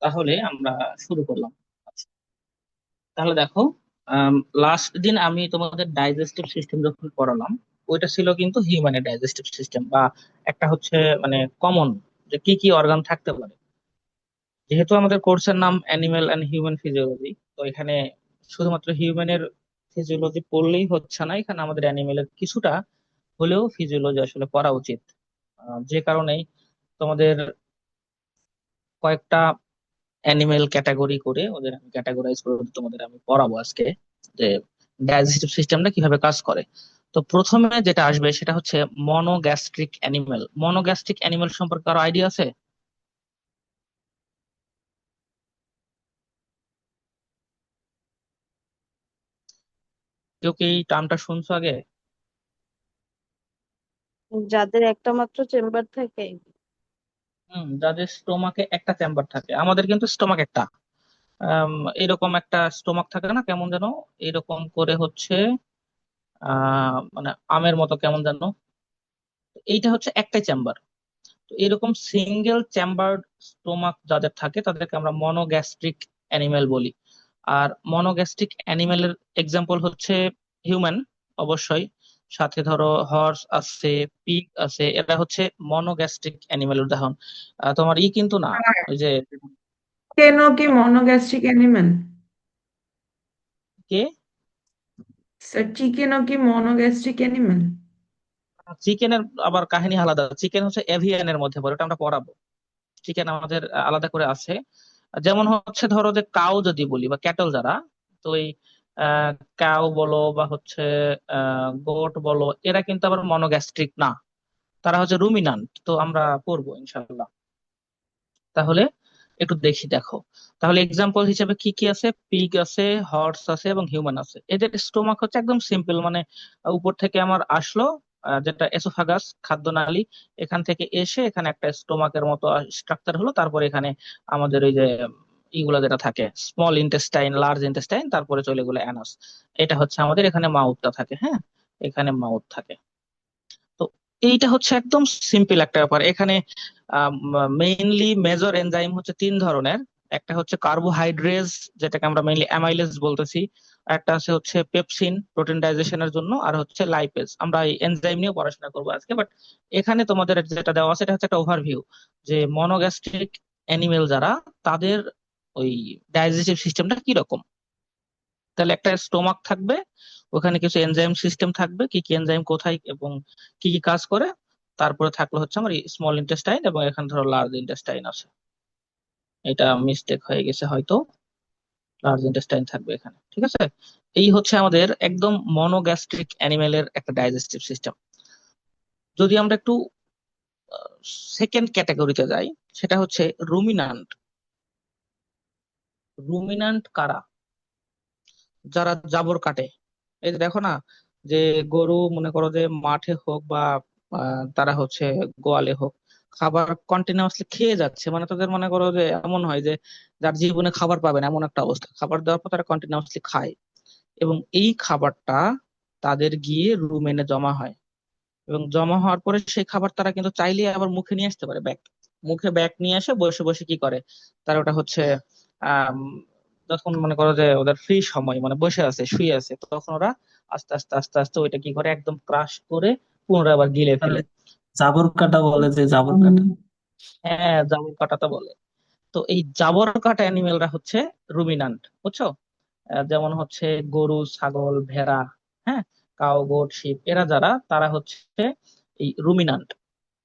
তাহলে আমরা শুরু করলাম। আচ্ছা, তাহলে দেখো, লাস্ট দিন আমি তোমাদের ডাইজেস্টিভ সিস্টেম যখন পড়ালাম, ওইটা ছিল কিন্তু হিউম্যানের ডাইজেস্টিভ সিস্টেম, বা একটা হচ্ছে মানে কমন, যে কি কি অর্গান থাকতে পারে। যেহেতু আমাদের কোর্সের নাম অ্যানিমেল অ্যান্ড হিউম্যান ফিজিওলজি, তো এখানে শুধুমাত্র হিউম্যানের ফিজিওলজি পড়লেই হচ্ছে না, এখানে আমাদের অ্যানিমেলের কিছুটা হলেও ফিজিওলজি আসলে পড়া উচিত। যে কারণেই তোমাদের কয়েকটা অ্যানিমেল ক্যাটাগরি করে ওদের আমি ক্যাটাগরাইজ করে তোমাদের আমি পড়াবো আজকে, যে ডাইজেস্টিভ সিস্টেমটা কিভাবে কাজ করে। তো প্রথমে যেটা আসবে সেটা হচ্ছে মনোগ্যাস্ট্রিক অ্যানিমেল। মনোগ্যাস্ট্রিক অ্যানিমেল সম্পর্কে কারো আইডিয়া আছে? কেউ কি এই টার্মটা শুনছো আগে? যাদের একটা মাত্র চেম্বার থাকে। যাদের স্টোমাকে একটা চেম্বার থাকে, আমাদের কিন্তু স্টোমাক একটা, আম, এরকম একটা স্টোমাক থাকে না কেমন যেন, এরকম করে হচ্ছে মানে আমের মতো কেমন যেন। এইটা হচ্ছে একটাই চেম্বার। তো এরকম সিঙ্গেল চেম্বার স্টোমাক যাদের থাকে তাদেরকে আমরা মনোগ্যাস্ট্রিক অ্যানিমেল বলি। আর মনোগ্যাস্ট্রিক অ্যানিমেলের এক্সাম্পল হচ্ছে হিউম্যান, অবশ্যই। সাথে ধরো হর্স আছে, পিগ আছে, এরা হচ্ছে মনোগ্যাস্ট্রিক অ্যানিমেলের উদাহরণ। তোমার কিন্তু না, ওই যে কেন কি মনোগ্যাস্ট্রিক অ্যানিমেল? কে, স্যার, চিকেনও কি মনোগ্যাস্ট্রিক অ্যানিমেল? চিকেনের আবার কাহিনী আলাদা। চিকেন হচ্ছে এভিয়ানের মধ্যে পড়ে, ওটা আমরা পড়াবো। চিকেন আমাদের আলাদা করে আছে। যেমন হচ্ছে ধরো যে কাউ যদি বলি বা ক্যাটল যারা, তো এই কাউ বলো বা হচ্ছে গোট বলো, এরা কিন্তু আবার মনোগ্যাস্ট্রিক না, তারা হচ্ছে রুমিনান্ট। তো আমরা পড়বো ইনশাল্লাহ। তাহলে একটু দেখি, দেখো। তাহলে এক্সাম্পল হিসেবে কি কি আছে: পিগ আছে, হর্স আছে এবং হিউম্যান আছে। এদের স্টোমাক হচ্ছে একদম সিম্পল, মানে উপর থেকে আমার আসলো, যেটা এসোফাগাস খাদ্যনালী, এখান থেকে এসে এখানে একটা স্টোমাকের মতো স্ট্রাকচার হলো, তারপরে এখানে আমাদের ওই যে ইগুলা যেটা থাকে, স্মল ইন্টেস্টাইন, লার্জ ইন্টেস্টাইন, তারপরে চলে গেলো অ্যানাস। এটা হচ্ছে আমাদের এখানে মাউথটা থাকে, হ্যাঁ, এখানে মাউথ থাকে। তো এইটা হচ্ছে একদম সিম্পল একটা ব্যাপার। এখানে মেইনলি মেজর এনজাইম হচ্ছে তিন ধরনের। একটা হচ্ছে কার্বোহাইড্রেজ, যেটাকে আমরা মেইনলি অ্যামাইলেজ বলতেছি। আর একটা আছে হচ্ছে পেপসিন, প্রোটিন ডাইজেশনের জন্য। আর হচ্ছে লাইপেজ। আমরা এই এনজাইম নিয়ে পড়াশোনা করবো আজকে, বাট এখানে তোমাদের যেটা দেওয়া আছে এটা হচ্ছে একটা ওভারভিউ, যে মনোগ্যাস্ট্রিক অ্যানিমেল যারা, তাদের ওই ডাইজেস্টিভ সিস্টেমটা কিরকম। তাহলে একটা স্টোমাক থাকবে, ওখানে কিছু এনজাইম সিস্টেম থাকবে, কি কি এনজাইম কোথায় এবং কি কি কাজ করে। তারপরে থাকলো হচ্ছে আমার স্মল ইন্টেস্টাইন, এবং এখানে ধরো লার্জ ইন্টেস্টাইন আছে। এটা মিস্টেক হয়ে গেছে হয়তো, লার্জ ইন্টেস্টাইন থাকবে এখানে, ঠিক আছে। এই হচ্ছে আমাদের একদম মনোগ্যাস্ট্রিক অ্যানিমেলের একটা ডাইজেস্টিভ সিস্টেম। যদি আমরা একটু সেকেন্ড ক্যাটাগরিতে যাই, সেটা হচ্ছে রুমিনান্ট। রুমিনান্ট কারা? যারা জাবর কাটে। এই যে দেখো না, যে গরু মনে করো যে মাঠে হোক বা তারা হচ্ছে গোয়ালে হোক, খাবার কন্টিনিউয়াসলি খেয়ে যাচ্ছে, মানে তাদের মনে করো যে এমন হয় যে যার জীবনে খাবার পাবে না এমন একটা অবস্থা, খাবার দেওয়ার পর তারা কন্টিনিউয়াসলি খায়, এবং এই খাবারটা তাদের গিয়ে রুমেনে জমা হয়। এবং জমা হওয়ার পরে সেই খাবার তারা কিন্তু চাইলে আবার মুখে নিয়ে আসতে পারে, ব্যাক। মুখে ব্যাক নিয়ে এসে বসে বসে কি করে, তারা ওটা হচ্ছে আহ যখন মনে করো যে ওদের ফ্রি সময়, মানে বসে আছে শুয়ে আছে, তখন ওরা আস্তে আস্তে আস্তে আস্তে ওইটা কি করে, একদম ক্রাশ করে পুনরায় আবার গিলে আরে, ফেলে। জাবর কাটা বলে, যে জাবর কাটা। হ্যাঁ, জাবর কাটাতে বলে। তো এই জাবর কাটা অ্যানিমেলরা হচ্ছে রুমিনান্ট, বুঝছো? যেমন হচ্ছে গরু, ছাগল, ভেড়া, হ্যাঁ, কাউ, গোট, শিপ, এরা যারা, তারা হচ্ছে এই রুমিনান্ট।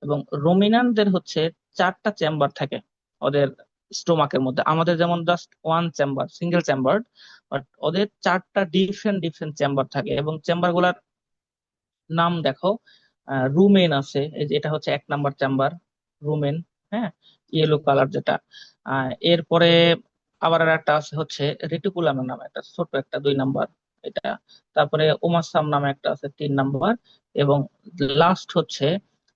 এবং রুমিনান্টদের হচ্ছে চারটা চেম্বার থাকে ওদের স্টোমাকের মধ্যে। আমাদের যেমন just one chamber, single chamber, but ওদের চারটা ডিফারেন্ট ডিফারেন্ট চেম্বার থাকে। এবং চেম্বার গুলার নাম দেখো, রুমেন আছে, এই যে এটা হচ্ছে এক নাম্বার চেম্বার, রুমেন, হ্যাঁ, ইয়েলো কালার যেটা। এরপরে আবার আর একটা আছে হচ্ছে রেটিকুলামের নামে একটা ছোট একটা, 2 নাম্বার এটা। তারপরে ওমাসাম নামে একটা আছে, 3 নাম্বার। এবং লাস্ট হচ্ছে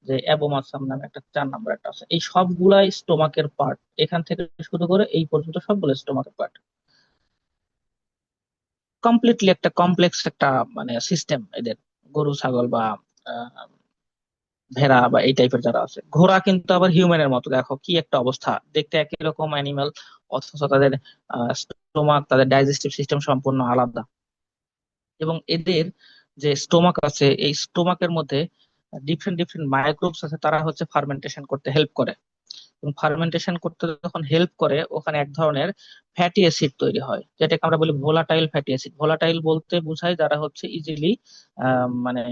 যে অ্যাবোমাসাম নামে একটা, 4 নাম্বার একটা আছে। এই সবগুলাই স্টোমাকের পার্ট, এখান থেকে শুরু করে এই পর্যন্ত সবগুলো স্টোমাকের পার্ট। কমপ্লিটলি একটা কমপ্লেক্স একটা মানে সিস্টেম এদের, গরু, ছাগল বা ভেড়া বা এই টাইপের যারা আছে। ঘোড়া কিন্তু আবার হিউম্যানের মতো, দেখো কি একটা অবস্থা, দেখতে একই রকম অ্যানিমাল, অথচ তাদের স্টোমাক, তাদের ডাইজেস্টিভ সিস্টেম সম্পূর্ণ আলাদা। এবং এদের যে স্টোমাক আছে, এই স্টোমাকের মধ্যে ডিফারেন্ট ডিফারেন্ট মাইক্রোবস আছে, তারা হচ্ছে ফার্মেন্টেশন করতে হেল্প করে। এবং ফার্মেন্টেশন করতে যখন হেল্প করে, ওখানে এক ধরনের ফ্যাটি অ্যাসিড তৈরি হয়, যেটাকে আমরা বলি ভোলাটাইল ফ্যাটি অ্যাসিড। ভোলাটাইল বলতে বোঝায় যারা হচ্ছে ইজিলি মানে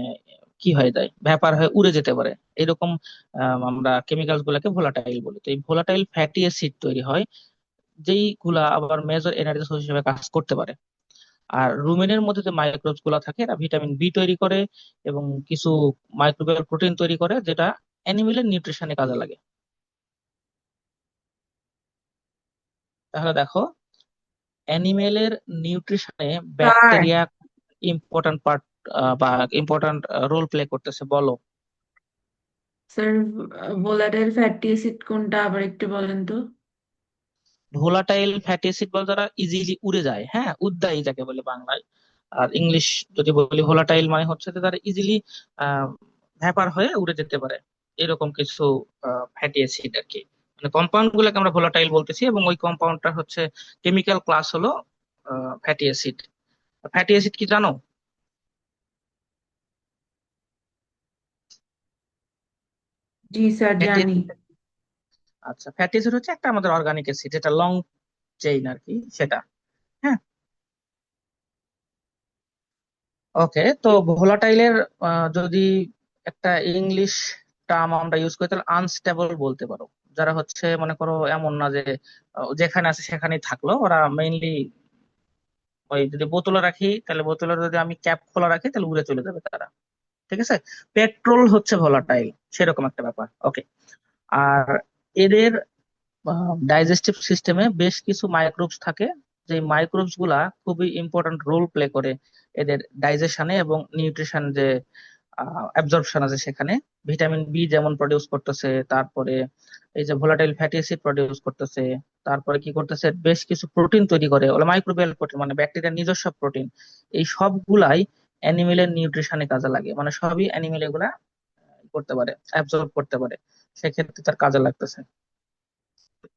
কি হয়ে যায়, ভ্যাপার হয়ে উড়ে যেতে পারে, এরকম আমরা কেমিক্যালস গুলাকে ভোলাটাইল বলি। তো এই ভোলাটাইল ফ্যাটি অ্যাসিড তৈরি হয়, যেইগুলা আবার মেজর এনার্জি সোর্স হিসেবে কাজ করতে পারে। আর রুমেনের মধ্যে যে মাইক্রোবস গুলা থাকে, এরা ভিটামিন বি তৈরি করে এবং কিছু মাইক্রোবিয়াল প্রোটিন তৈরি করে, যেটা অ্যানিমেলের নিউট্রিশনে কাজে লাগে। তাহলে দেখো, অ্যানিমেলের নিউট্রিশনে স্যার ব্যাকটেরিয়া ইম্পর্ট্যান্ট পার্ট বা ইম্পর্ট্যান্ট রোল প্লে করতেছে, বলো। স্যার ভোলাটাইল ফ্যাটি অ্যাসিড কোনটা আবার একটু বলেন তো? ভোলাটাইল ফ্যাটি অ্যাসিড বলতে তারা ইজিলি উড়ে যায়, হ্যাঁ, উদ্বায়ী যাকে বলে বাংলায়। আর ইংলিশ যদি বলি, ভোলাটাইল মানে হচ্ছে যে তারা ইজিলি ভ্যাপার হয়ে উড়ে যেতে পারে, এরকম কিছু ফ্যাটি অ্যাসিড আর কি। মানে কম্পাউন্ড গুলোকে আমরা ভোলাটাইল বলতেছি, এবং ওই কম্পাউন্ডটা হচ্ছে কেমিক্যাল ক্লাস হলো ফ্যাটি অ্যাসিড। ফ্যাটি অ্যাসিড কি জানো? জি স্যার ফ্যাটি জানি। আচ্ছা, ফ্যাটি অ্যাসিড হচ্ছে একটা আমাদের অর্গানিক অ্যাসিড, যেটা লং চেইন আর কি, সেটা। হ্যাঁ, ওকে। তো ভোলাটাইলের যদি একটা ইংলিশ টার্ম আমরা ইউজ করি, তাহলে আনস্টেবল বলতে পারো। যারা হচ্ছে মনে করো এমন না যে যেখানে আছে সেখানেই থাকলো, ওরা মেইনলি ওই যদি বোতলে রাখি, তাহলে বোতলের যদি আমি ক্যাপ খোলা রাখি, তাহলে উড়ে চলে যাবে তারা। ঠিক আছে, পেট্রোল হচ্ছে ভোলাটাইল, সেরকম একটা ব্যাপার। ওকে। আর এদের ডাইজেস্টিভ সিস্টেমে বেশ কিছু মাইক্রোবস থাকে, যে মাইক্রোবস গুলা খুবই ইম্পর্ট্যান্ট রোল প্লে করে এদের ডাইজেশনে এবং নিউট্রিশন যে অ্যাবজর্পশন আছে সেখানে। ভিটামিন বি যেমন প্রডিউস করতেছে, তারপরে এই যে ভোলাটাইল ফ্যাটি অ্যাসিড প্রডিউস করতেছে, তারপরে কি করতেছে, বেশ কিছু প্রোটিন তৈরি করে, ওগুলো মাইক্রোবিয়াল প্রোটিন, মানে ব্যাকটেরিয়ার নিজস্ব প্রোটিন। এই সবগুলাই অ্যানিমেলের নিউট্রিশনে কাজে লাগে, মানে সবই অ্যানিমেল এগুলা করতে পারে, অ্যাবজর্ব করতে পারে, সেক্ষেত্রে তার কাজে লাগতেছে।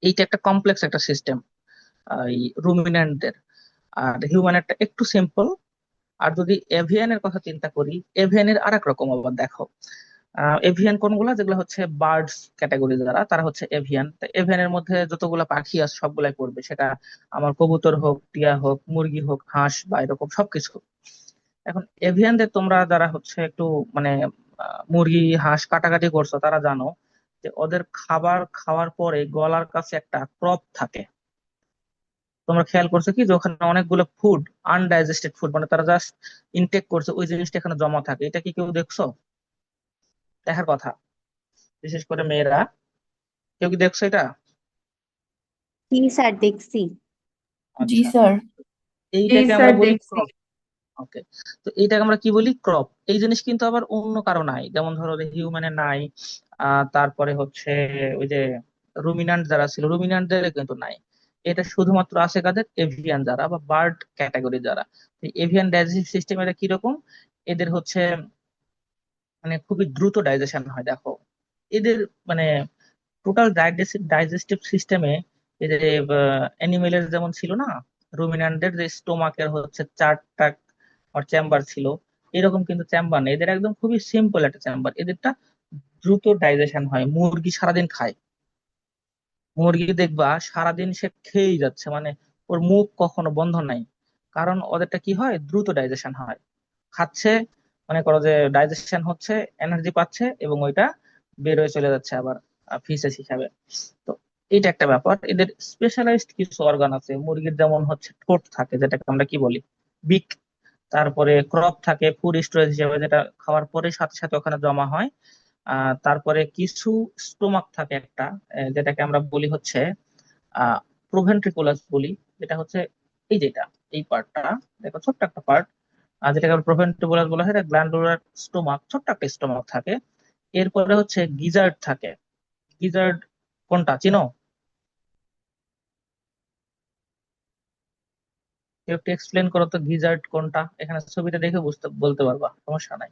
এইটা একটা কমপ্লেক্স একটা সিস্টেম এই রুমিন্যান্টদের। আর হিউম্যানেরটা একটু সিম্পল। আর যদি এভিয়ানের কথা চিন্তা করি, এভিয়ানের আর এক রকম আবার দেখো। এভিয়ান কোনগুলা, যেগুলো হচ্ছে বার্ডস ক্যাটাগরি, যারা তারা হচ্ছে এভিয়ান। তো এভিয়ানের মধ্যে যতগুলা পাখি আছে সবগুলাই পড়বে, সেটা আমার কবুতর হোক, টিয়া হোক, মুরগি হোক, হাঁস বা এরকম সবকিছু। এখন এভিয়ানদের তোমরা যারা হচ্ছে একটু মানে মুরগি হাঁস কাটাকাটি করছো, তারা জানো যে ওদের খাবার খাওয়ার পরে গলার কাছে একটা ক্রপ থাকে। তোমরা খেয়াল করছো কি, যে ওখানে অনেকগুলো ফুড, আনডাইজেস্টেড ফুড, মানে তারা জাস্ট ইনটেক করছে, ওই জিনিসটা এখানে জমা থাকে। এটা কি কেউ দেখছো? দেখার কথা, বিশেষ করে মেয়েরা। কেউ কি দেখছো এটা? জি স্যার, দেখছি। জি আচ্ছা, স্যার। জি এইটাকে আমরা স্যার বলি দেখছি। ক্রপ। ওকে। তো এইটাকে আমরা কি বলি, ক্রপ। এই জিনিস কিন্তু আবার অন্য কারো নাই, যেমন ধরো হিউম্যানের নাই। তারপরে হচ্ছে ওই যে রুমিনান্ট যারা ছিল, রুমিনান্টদের কিন্তু নাই। এটা শুধুমাত্র আছে কাদের, এভিয়ান যারা বা বার্ড ক্যাটাগরি যারা। এভিয়ান ডাইজেস্টিভ সিস্টেম এটা কিরকম, এদের হচ্ছে মানে খুবই দ্রুত ডাইজেশন হয়। দেখো এদের মানে টোটাল ডাইজেস্টিভ সিস্টেমে, এই যে অ্যানিমেলের যেমন ছিল না, রুমিনান্টদের যে স্টোমাকের হচ্ছে 4টা চেম্বার ছিল, এরকম কিন্তু চেম্বার নেই এদের, একদম খুবই সিম্পল একটা চেম্বার এদেরটা। দ্রুত ডাইজেশন হয়। মুরগি সারাদিন খায়, মুরগি দেখবা সারাদিন সে খেয়েই যাচ্ছে, মানে ওর মুখ কখনো বন্ধ নাই। কারণ ওদেরটা কি হয়, দ্রুত ডাইজেশন হয়। খাচ্ছে, মনে করো যে ডাইজেশন হচ্ছে, এনার্জি পাচ্ছে, এবং ওইটা বের হয়ে চলে যাচ্ছে আবার ফিসেস হিসাবে। তো এটা একটা ব্যাপার। এদের স্পেশালাইজড কিছু অর্গান আছে, মুরগির যেমন হচ্ছে ঠোঁট থাকে, যেটাকে আমরা কি বলি, বিক। তারপরে ক্রপ থাকে ফুড স্টোরেজ হিসেবে, যেটা খাওয়ার পরে সাথে সাথে ওখানে জমা হয়। তারপরে কিছু স্টোমাক থাকে একটা, যেটাকে আমরা বলি হচ্ছে আহ প্রোভেন্ট্রিকুলাস বলি, যেটা হচ্ছে এই যেটা, এই পার্টটা দেখো, ছোট্ট একটা পার্ট, যেটাকে আমরা প্রোভেন্ট্রিকুলাস বলা হয়, গ্ল্যান্ডুলার স্টোমাক, ছোট্ট একটা স্টোমাক থাকে। এরপরে হচ্ছে গিজার্ড থাকে। গিজার্ড কোনটা চিনো? কেউ একটু এক্সপ্লেন করো তো, গিজার্ড কোনটা? এখানে ছবিটা দেখে বুঝতে বলতে পারবা, সমস্যা নাই।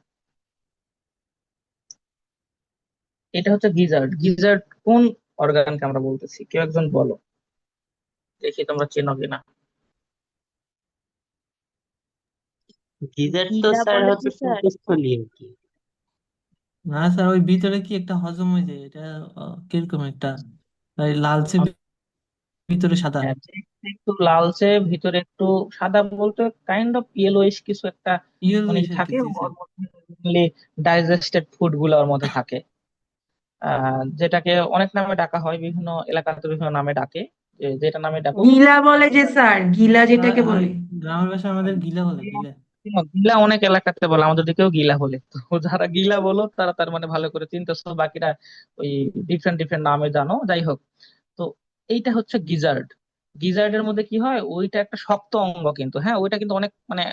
এটা হচ্ছে গিজার্ড। গিজার্ড কোন অর্গানকে আমরা বলতেছি, কেউ একজন বলো। দেখি তোমরা চেনো কিনা। গিজার তো গিলা স্যার বলে হচ্ছে যে স্যার পাকস্থলী আর কি। না স্যার, ওই ভিতরে কি একটা হজম হয়ে যায় এটা। কিরকম একটা ওই লালচে ভিতরে সাদা। হ্যাঁ, দেখতে একটু লালচে, ভিতরে একটু সাদা, বলতে কাইন্ড অফ ইয়েলোইশ কিছু একটা মানে ইয়েলোইশ আর কি, থাকে। জি স্যার। ওর মধ্যে ডাইজেস্টেড ফুড গুলো ওর মধ্যে থাকে, যেটাকে অনেক নামে ডাকা হয়, বিভিন্ন এলাকাতে বিভিন্ন নামে ডাকে। যেটা নামে ডাকুক। গিলা বলে যে স্যার, গিলা যেটাকে আর বলে। গ্রামের ভাষায় আমাদের গিলা বলে, গিলা। গিলা অনেক এলাকাতে বলে, আমাদের দিকেও গিলা বলে। তো যারা গিলা বলো তারা তার মানে ভালো করে চিনতেছো, বাকিরা ওই ডিফারেন্ট ডিফারেন্ট নামে জানো, যাই হোক। তো এইটা হচ্ছে গিজার্ড। গিজার্ডের মধ্যে কি হয়, ওইটা একটা শক্ত অঙ্গ কিন্তু, হ্যাঁ ওইটা কিন্তু অনেক মানে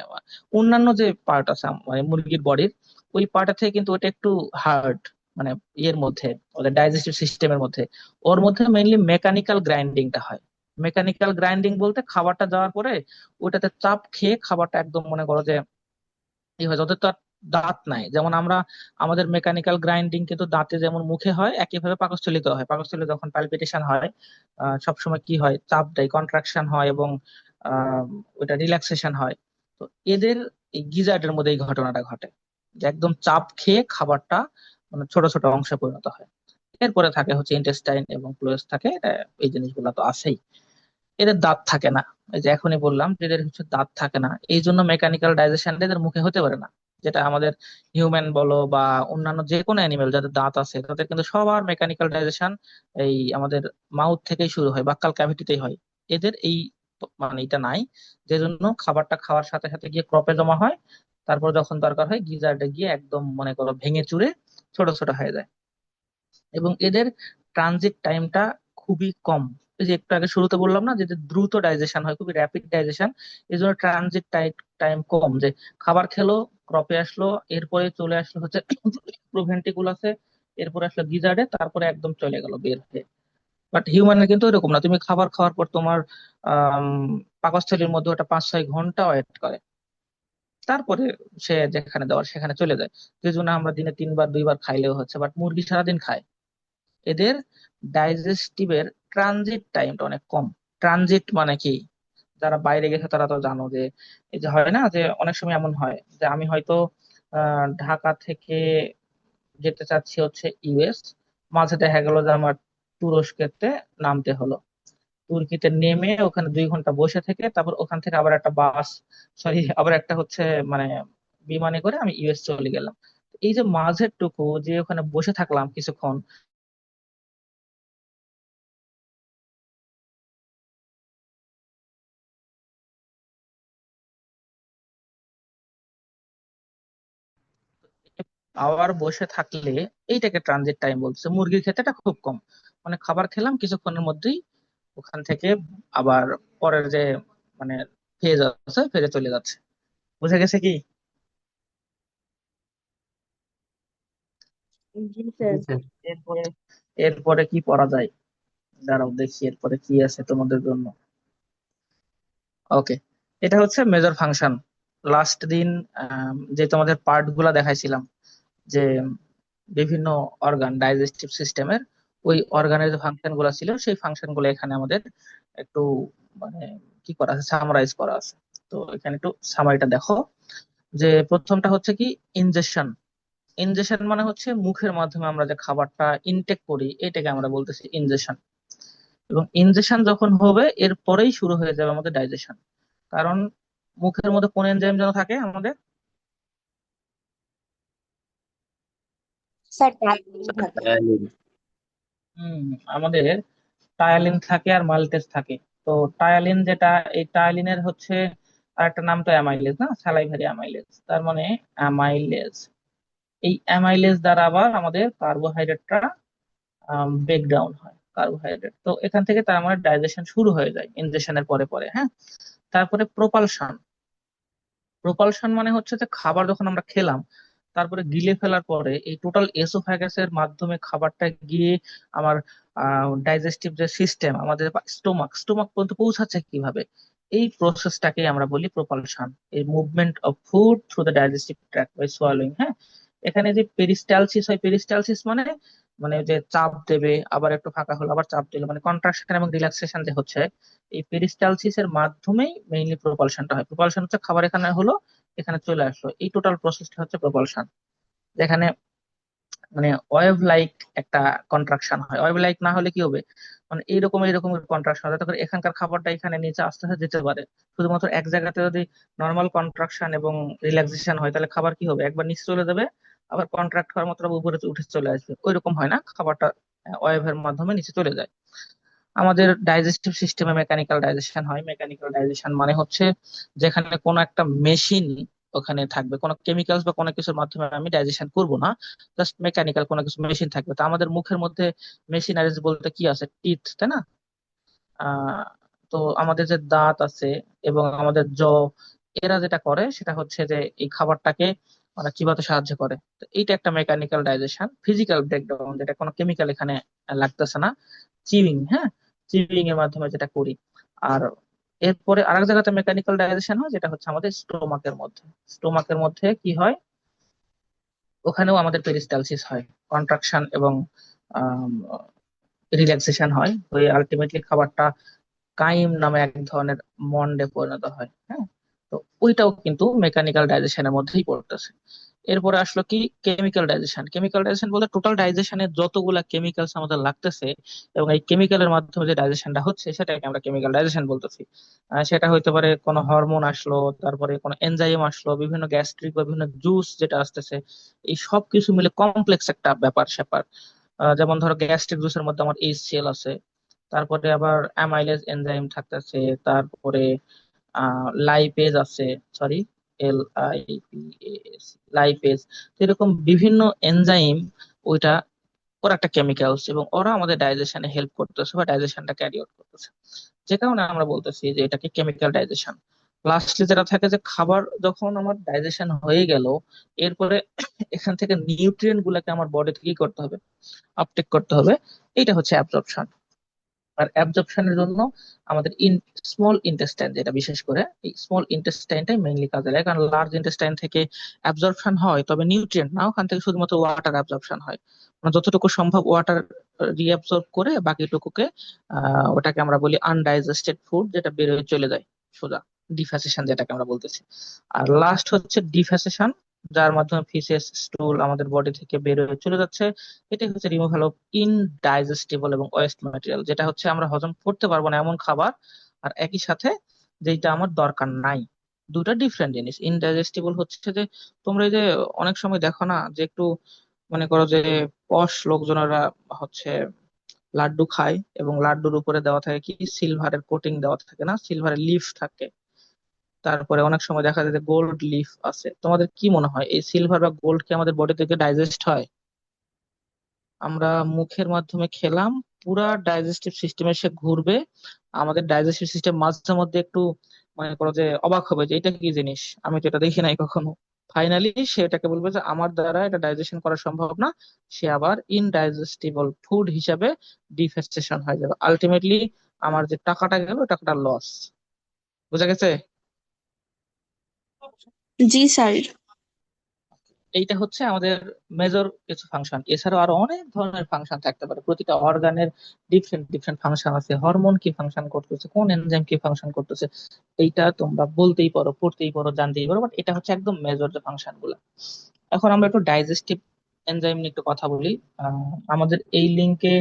অন্যান্য যে পার্ট আছে মানে মুরগির বডির, ওই পার্টের থেকে কিন্তু ওটা একটু হার্ড, মানে ইয়ের মধ্যে, ওদের ডাইজেস্টিভ সিস্টেমের মধ্যে। ওর মধ্যে মেইনলি মেকানিক্যাল গ্রাইন্ডিংটা হয়। মেকানিক্যাল গ্রাইন্ডিং বলতে খাবারটা যাওয়ার পরে ওটাতে চাপ খেয়ে খাবারটা একদম মনে করো যে ই হয়। ওদের তো আর দাঁত নাই, যেমন আমরা আমাদের মেকানিক্যাল গ্রাইন্ডিং কিন্তু দাঁতে যেমন মুখে হয়, একইভাবে পাকস্থলীতে হয়। পাকস্থলী যখন পালপিটেশন হয়, সবসময় কি হয়, চাপ দেয়, কন্ট্রাকশন হয়, এবং আহ ওটা রিল্যাক্সেশন হয়। তো এদের এই গিজার্ডের মধ্যে এই ঘটনাটা ঘটে, যে একদম চাপ খেয়ে খাবারটা মানে ছোট ছোট অংশে পরিণত হয়। এরপরে থাকে হচ্ছে ইন্টেস্টাইন এবং ক্লোয়েস থাকে, এই জিনিসগুলো তো আছেই। এদের দাঁত থাকে না, এই যে এখনই বললাম যে এদের হচ্ছে দাঁত থাকে না, এই জন্য মেকানিক্যাল ডাইজেশন এদের মুখে হতে পারে না। যেটা আমাদের হিউম্যান বলো বা অন্যান্য যে কোনো অ্যানিমেল যাদের দাঁত আছে, তাদের কিন্তু সবার মেকানিক্যাল ডাইজেশন এই আমাদের মাউথ থেকেই শুরু হয়, বাক্কাল ক্যাভিটিতেই হয়। এদের এই মানে এটা নাই, যে জন্য খাবারটা খাওয়ার সাথে সাথে গিয়ে ক্রপে জমা হয়, তারপর যখন দরকার হয় গিজার্ডে গিয়ে একদম মনে করো ভেঙে চুরে ছোট ছোট হয়ে যায়। এবং এদের ট্রানজিট টাইমটা খুবই কম। এই যে একটু আগে শুরুতে বললাম না যে এদের দ্রুত ডাইজেশন হয়, খুবই র্যাপিড ডাইজেশন। এই জন্য ট্রানজিট টাইম কম, যে খাবার খেলো, ক্রপে আসলো, এরপরে চলে আসলো হচ্ছে প্রোভেন্টিকুলাসে, এরপরে আসলো গিজার্ডে, তারপরে একদম চলে গেল বের হয়ে। বাট হিউম্যানের কিন্তু এরকম না, তুমি খাবার খাওয়ার পর তোমার আহ পাকস্থলীর মধ্যে ওটা 5-6 ঘন্টা ওয়েট করে, তারপরে সে যেখানে দেওয়ার সেখানে চলে যায়। যে জন্য আমরা দিনে 3 বার 2 বার খাইলেও হচ্ছে, বাট মুরগি সারাদিন খায়। এদের ডাইজেস্টিভের ট্রানজিট টাইমটা অনেক কম। ট্রানজিট মানে কি, যারা বাইরে গেছে তারা তো জানো যে এই যে হয় না, যে অনেক সময় এমন হয় যে আমি হয়তো ঢাকা থেকে যেতে চাচ্ছি হচ্ছে ইউএস, মাঝে দেখা গেল যে আমার তুরস্কেতে নামতে হলো। তুর্কিতে নেমে ওখানে 2 ঘন্টা বসে থেকে তারপর ওখান থেকে আবার একটা বাস, সরি আবার একটা হচ্ছে মানে বিমানে করে আমি ইউএস চলে গেলাম। এই যে মাঝের টুকু যে ওখানে বসে থাকলাম কিছুক্ষণ, আবার বসে থাকলে এইটাকে ট্রানজিট টাইম বলছে। মুরগির ক্ষেত্রে এটা খুব কম, মানে খাবার খেলাম কিছুক্ষণের মধ্যেই ওখান থেকে আবার পরের যে মানে ফেজ আছে ফেজে চলে যাচ্ছে। বুঝে গেছে কি? জি জি স্যার। স্যার। এরপরে এরপরে কি পড়া যায়, দাঁড়াও দেখি এরপরে কি আছে তোমাদের জন্য। ওকে, এটা হচ্ছে মেজর ফাংশন। লাস্ট দিন যে তোমাদের পার্ট গুলা দেখাইছিলাম, যে বিভিন্ন অর্গান ডাইজেস্টিভ সিস্টেমের, ওই অর্গানের যে ফাংশন গুলো ছিল সেই ফাংশন গুলো এখানে আমাদের একটু মানে কি করা আছে, সামারাইজ করা আছে। তো এখানে একটু সামারিটা দেখো। যে প্রথমটা হচ্ছে কি, ইনজেকশন। ইনজেকশন মানে হচ্ছে মুখের মাধ্যমে আমরা যে খাবারটা ইনটেক করি, এটাকে আমরা বলতেছি ইনজেকশন। এবং ইনজেকশন যখন হবে এরপরেই শুরু হয়ে যাবে আমাদের ডাইজেশন। কারণ মুখের মধ্যে কোন এনজাইম যেন থাকে আমাদের, স্যার টাইপিং থাকে। তাহলে হম আমাদের টায়ালিন থাকে আর মাল্টেজ থাকে। তো টায়ালিন যেটা, এই টায়ালিনের হচ্ছে আরেকটা নাম তো অ্যামাইলেজ, না স্যালাইভারি অ্যামাইলেজ, তার মানে অ্যামাইলেজ। এই অ্যামাইলেজ দ্বারা আবার আমাদের কার্বোহাইড্রেটটা ব্রেক ডাউন হয়। কার্বোহাইড্রেট তো এখান থেকে তার মানে ডাইজেশন শুরু হয়ে যায় ইনজেকশনের পরে পরে, হ্যাঁ। তারপরে প্রোপালশন। প্রোপালশন মানে হচ্ছে যে খাবার যখন আমরা খেলাম, তারপরে গিলে ফেলার পরে এই টোটাল এসোফ্যাগাসের মাধ্যমে খাবারটা গিয়ে আমার ডাইজেস্টিভ যে সিস্টেম আমাদের, স্টোমাক পর্যন্ত পৌঁছাচ্ছে কিভাবে, এই প্রসেসটাকে আমরা বলি প্রোপালশন। এই movement of food through the digestive tract by swallowing, হ্যাঁ। এখানে যে পেরিস্টালসিস হয়, পেরিস্টালসিস মানে মানে ওই যে চাপ দেবে, আবার একটু ফাঁকা হলো, আবার চাপ দিল, মানে কন্ট্রাকশন এবং রিল্যাক্সেশন যে হচ্ছে, এই পেরিস্টালসিস এর মাধ্যমেই মেইনলি প্রপালশনটা হয়। প্রপালশন হচ্ছে খাবার এখানে হলো, এখানে চলে আসলো, এই টোটাল প্রসেসটা হচ্ছে প্রপালশন। যেখানে মানে ওয়েভ লাইক একটা কন্ট্রাকশন হয়। ওয়েভ লাইক না হলে কি হবে, মানে এইরকম এইরকম কন্ট্রাকশন হয়, যাতে করে এখানকার খাবারটা এখানে নিচে আস্তে আস্তে যেতে পারে। শুধুমাত্র এক জায়গাতে যদি নর্মাল কন্ট্রাকশন এবং রিল্যাক্সেশন হয়, তাহলে খাবার কি হবে, একবার নিচে চলে যাবে, আবার কন্ট্রাক্ট হওয়ার মতো আবার উপরে উঠে চলে আসবে। ওইরকম হয় না, খাবারটা ওয়েভের মাধ্যমে নিচে চলে যায়। আমাদের ডাইজেস্টিভ সিস্টেমে মেকানিক্যাল ডাইজেশন হয়। মেকানিক্যাল ডাইজেশন মানে হচ্ছে যেখানে কোনো একটা মেশিন ওখানে থাকবে, কোনো কেমিক্যালস বা কোনো কিছুর মাধ্যমে আমি ডাইজেশন করব না, জাস্ট মেকানিক্যাল কোনো কিছু মেশিন থাকবে। তো আমাদের মুখের মধ্যে মেশিনারিজ বলতে কি আছে, টিথ, তাই না? আহ তো আমাদের যে দাঁত আছে এবং আমাদের এরা যেটা করে সেটা হচ্ছে যে এই খাবারটাকে মানে চিবাতে সাহায্য করে। তো এইটা একটা মেকানিক্যাল ডাইজেশন, ফিজিক্যাল ব্রেকডাউন, যেটা কোনো কেমিক্যাল এখানে লাগতেছে না। চিউইং, হ্যাঁ, চিউইং এর মাধ্যমে যেটা করি। আর এরপরে আরেক জায়গাতে মেকানিক্যাল ডাইজেশন হয়, যেটা হচ্ছে আমাদের স্টোমাকের মধ্যে। স্টোমাকের মধ্যে কি হয়, ওখানেও আমাদের পেরিস্টালসিস হয়, কন্ট্রাকশন এবং রিল্যাক্সেশন হয়। তো আলটিমেটলি খাবারটা কাইম নামে এক ধরনের মন্ডে পরিণত হয়, হ্যাঁ। তো ওইটাও কিন্তু মেকানিক্যাল ডাইজেশনের মধ্যেই পড়তেছে। এরপরে আসলো কি, কেমিক্যাল ডাইজেশন। কেমিক্যাল ডাইজেশন বলতে টোটাল ডাইজেশনের যতগুলা কেমিক্যালস আমাদের লাগতেছে এবং এই কেমিক্যালের মাধ্যমে যে ডাইজেশনটা হচ্ছে সেটাকে আমরা কেমিক্যাল ডাইজেশন বলতেছি। সেটা হইতে পারে কোনো হরমোন আসলো, তারপরে কোনো এনজাইম আসলো, বিভিন্ন গ্যাস্ট্রিক বা বিভিন্ন জুস যেটা আসতেছে, এই সব কিছু মিলে কমপ্লেক্স একটা ব্যাপার স্যাপার। যেমন ধরো গ্যাস্ট্রিক জুসের মধ্যে আমার HCl আছে, তারপরে আবার অ্যামাইলেজ এনজাইম থাকতেছে, তারপরে লাইপেজ আছে, সরি, LIPAS, লাইপেজ। এরকম বিভিন্ন এনজাইম, ওইটা ওরা একটা কেমিক্যালস, এবং ওরা আমাদের ডাইজেশনে হেল্প করতেছে বা ডাইজেশনটা ক্যারি আউট করতেছে, যে কারণে আমরা বলতেছি যে এটাকে কেমিক্যাল ডাইজেশন। লাস্টলি যেটা থাকে যে খাবার যখন আমার ডাইজেশন হয়ে গেল, এরপরে এখান থেকে নিউট্রিয়েন্ট গুলাকে আমার বডিতে কি করতে হবে, আপটেক করতে হবে। এটা হচ্ছে অ্যাবজর্পশন। আর অ্যাবজর্পশনের জন্য আমাদের স্মল ইন্টেস্টাইন, যেটা বিশেষ করে এই স্মল ইন্টেস্টাইনটাই মেইনলি কাজে লাগে, কারণ লার্জ ইন্টেস্টাইন থেকে অ্যাবজর্পশন হয় তবে নিউট্রিয়েন্ট না, ওখান থেকে শুধুমাত্র ওয়াটার অ্যাবজর্পশন হয়। মানে যতটুকু সম্ভব ওয়াটার রিঅ্যাবজর্ব করে বাকিটুকুকে ওটাকে আমরা বলি আনডাইজেস্টেড ফুড, যেটা বের হয়ে চলে যায় সোজা, ডিফ্যাসেশন যেটাকে আমরা বলতেছি। আর লাস্ট হচ্ছে ডিফ্যাসেশন, যার মাধ্যমে ফিসেস স্টুল আমাদের বডি থেকে বের হয়ে চলে যাচ্ছে। এটাই হচ্ছে রিমুভাল অফ ইনডাইজেস্টিবল এবং ওয়েস্ট ম্যাটেরিয়াল, যেটা হচ্ছে আমরা হজম করতে পারবো না এমন খাবার, আর একই সাথে যেটা আমার দরকার নাই। দুটা ডিফারেন্ট জিনিস। ইনডাইজেস্টিবল হচ্ছে যে তোমরা এই যে অনেক সময় দেখো না যে একটু মনে করো যে পশ লোকজনেরা হচ্ছে লাড্ডু খায় এবং লাড্ডুর উপরে দেওয়া থাকে কি, সিলভারের কোটিং দেওয়া থাকে না, সিলভারের লিফ থাকে, তারপরে অনেক সময় দেখা যায় যে গোল্ড লিফ আছে। তোমাদের কি মনে হয় এই সিলভার বা গোল্ড কি আমাদের বডি থেকে ডাইজেস্ট হয়? আমরা মুখের মাধ্যমে খেলাম, পুরা ডাইজেস্টিভ সিস্টেমে সে ঘুরবে, আমাদের ডাইজেস্টিভ সিস্টেম মাঝে মধ্যে একটু মনে করো যে অবাক হবে যে এটা কি জিনিস, আমি তো এটা দেখি নাই কখনো। ফাইনালি সে এটাকে বলবে যে আমার দ্বারা এটা ডাইজেশন করা সম্ভব না, সে আবার ইনডাইজেস্টিবল ফুড হিসাবে ডিফেস্টেশন হয়ে যাবে। আলটিমেটলি আমার যে টাকাটা গেল, ওই টাকাটা লস। বুঝা গেছে? জি স্যার। এইটা হচ্ছে আমাদের মেজর কিছু ফাংশন। এছাড়াও আরো অনেক ধরনের ফাংশন থাকতে পারে, প্রতিটা অর্গানের ডিফারেন্ট ডিফারেন্ট ফাংশন আছে। হরমোন কি ফাংশন করতেছে, কোন এনজাইম কি ফাংশন করতেছে, এইটা তোমরা বলতেই পারো, পড়তেই পারো, জানতেই পারো, বাট এটা হচ্ছে একদম মেজর যে ফাংশন গুলা। এখন আমরা একটু ডাইজেস্টিভ এনজাইম নিয়ে একটু কথা বলি। আমাদের এই লিঙ্কে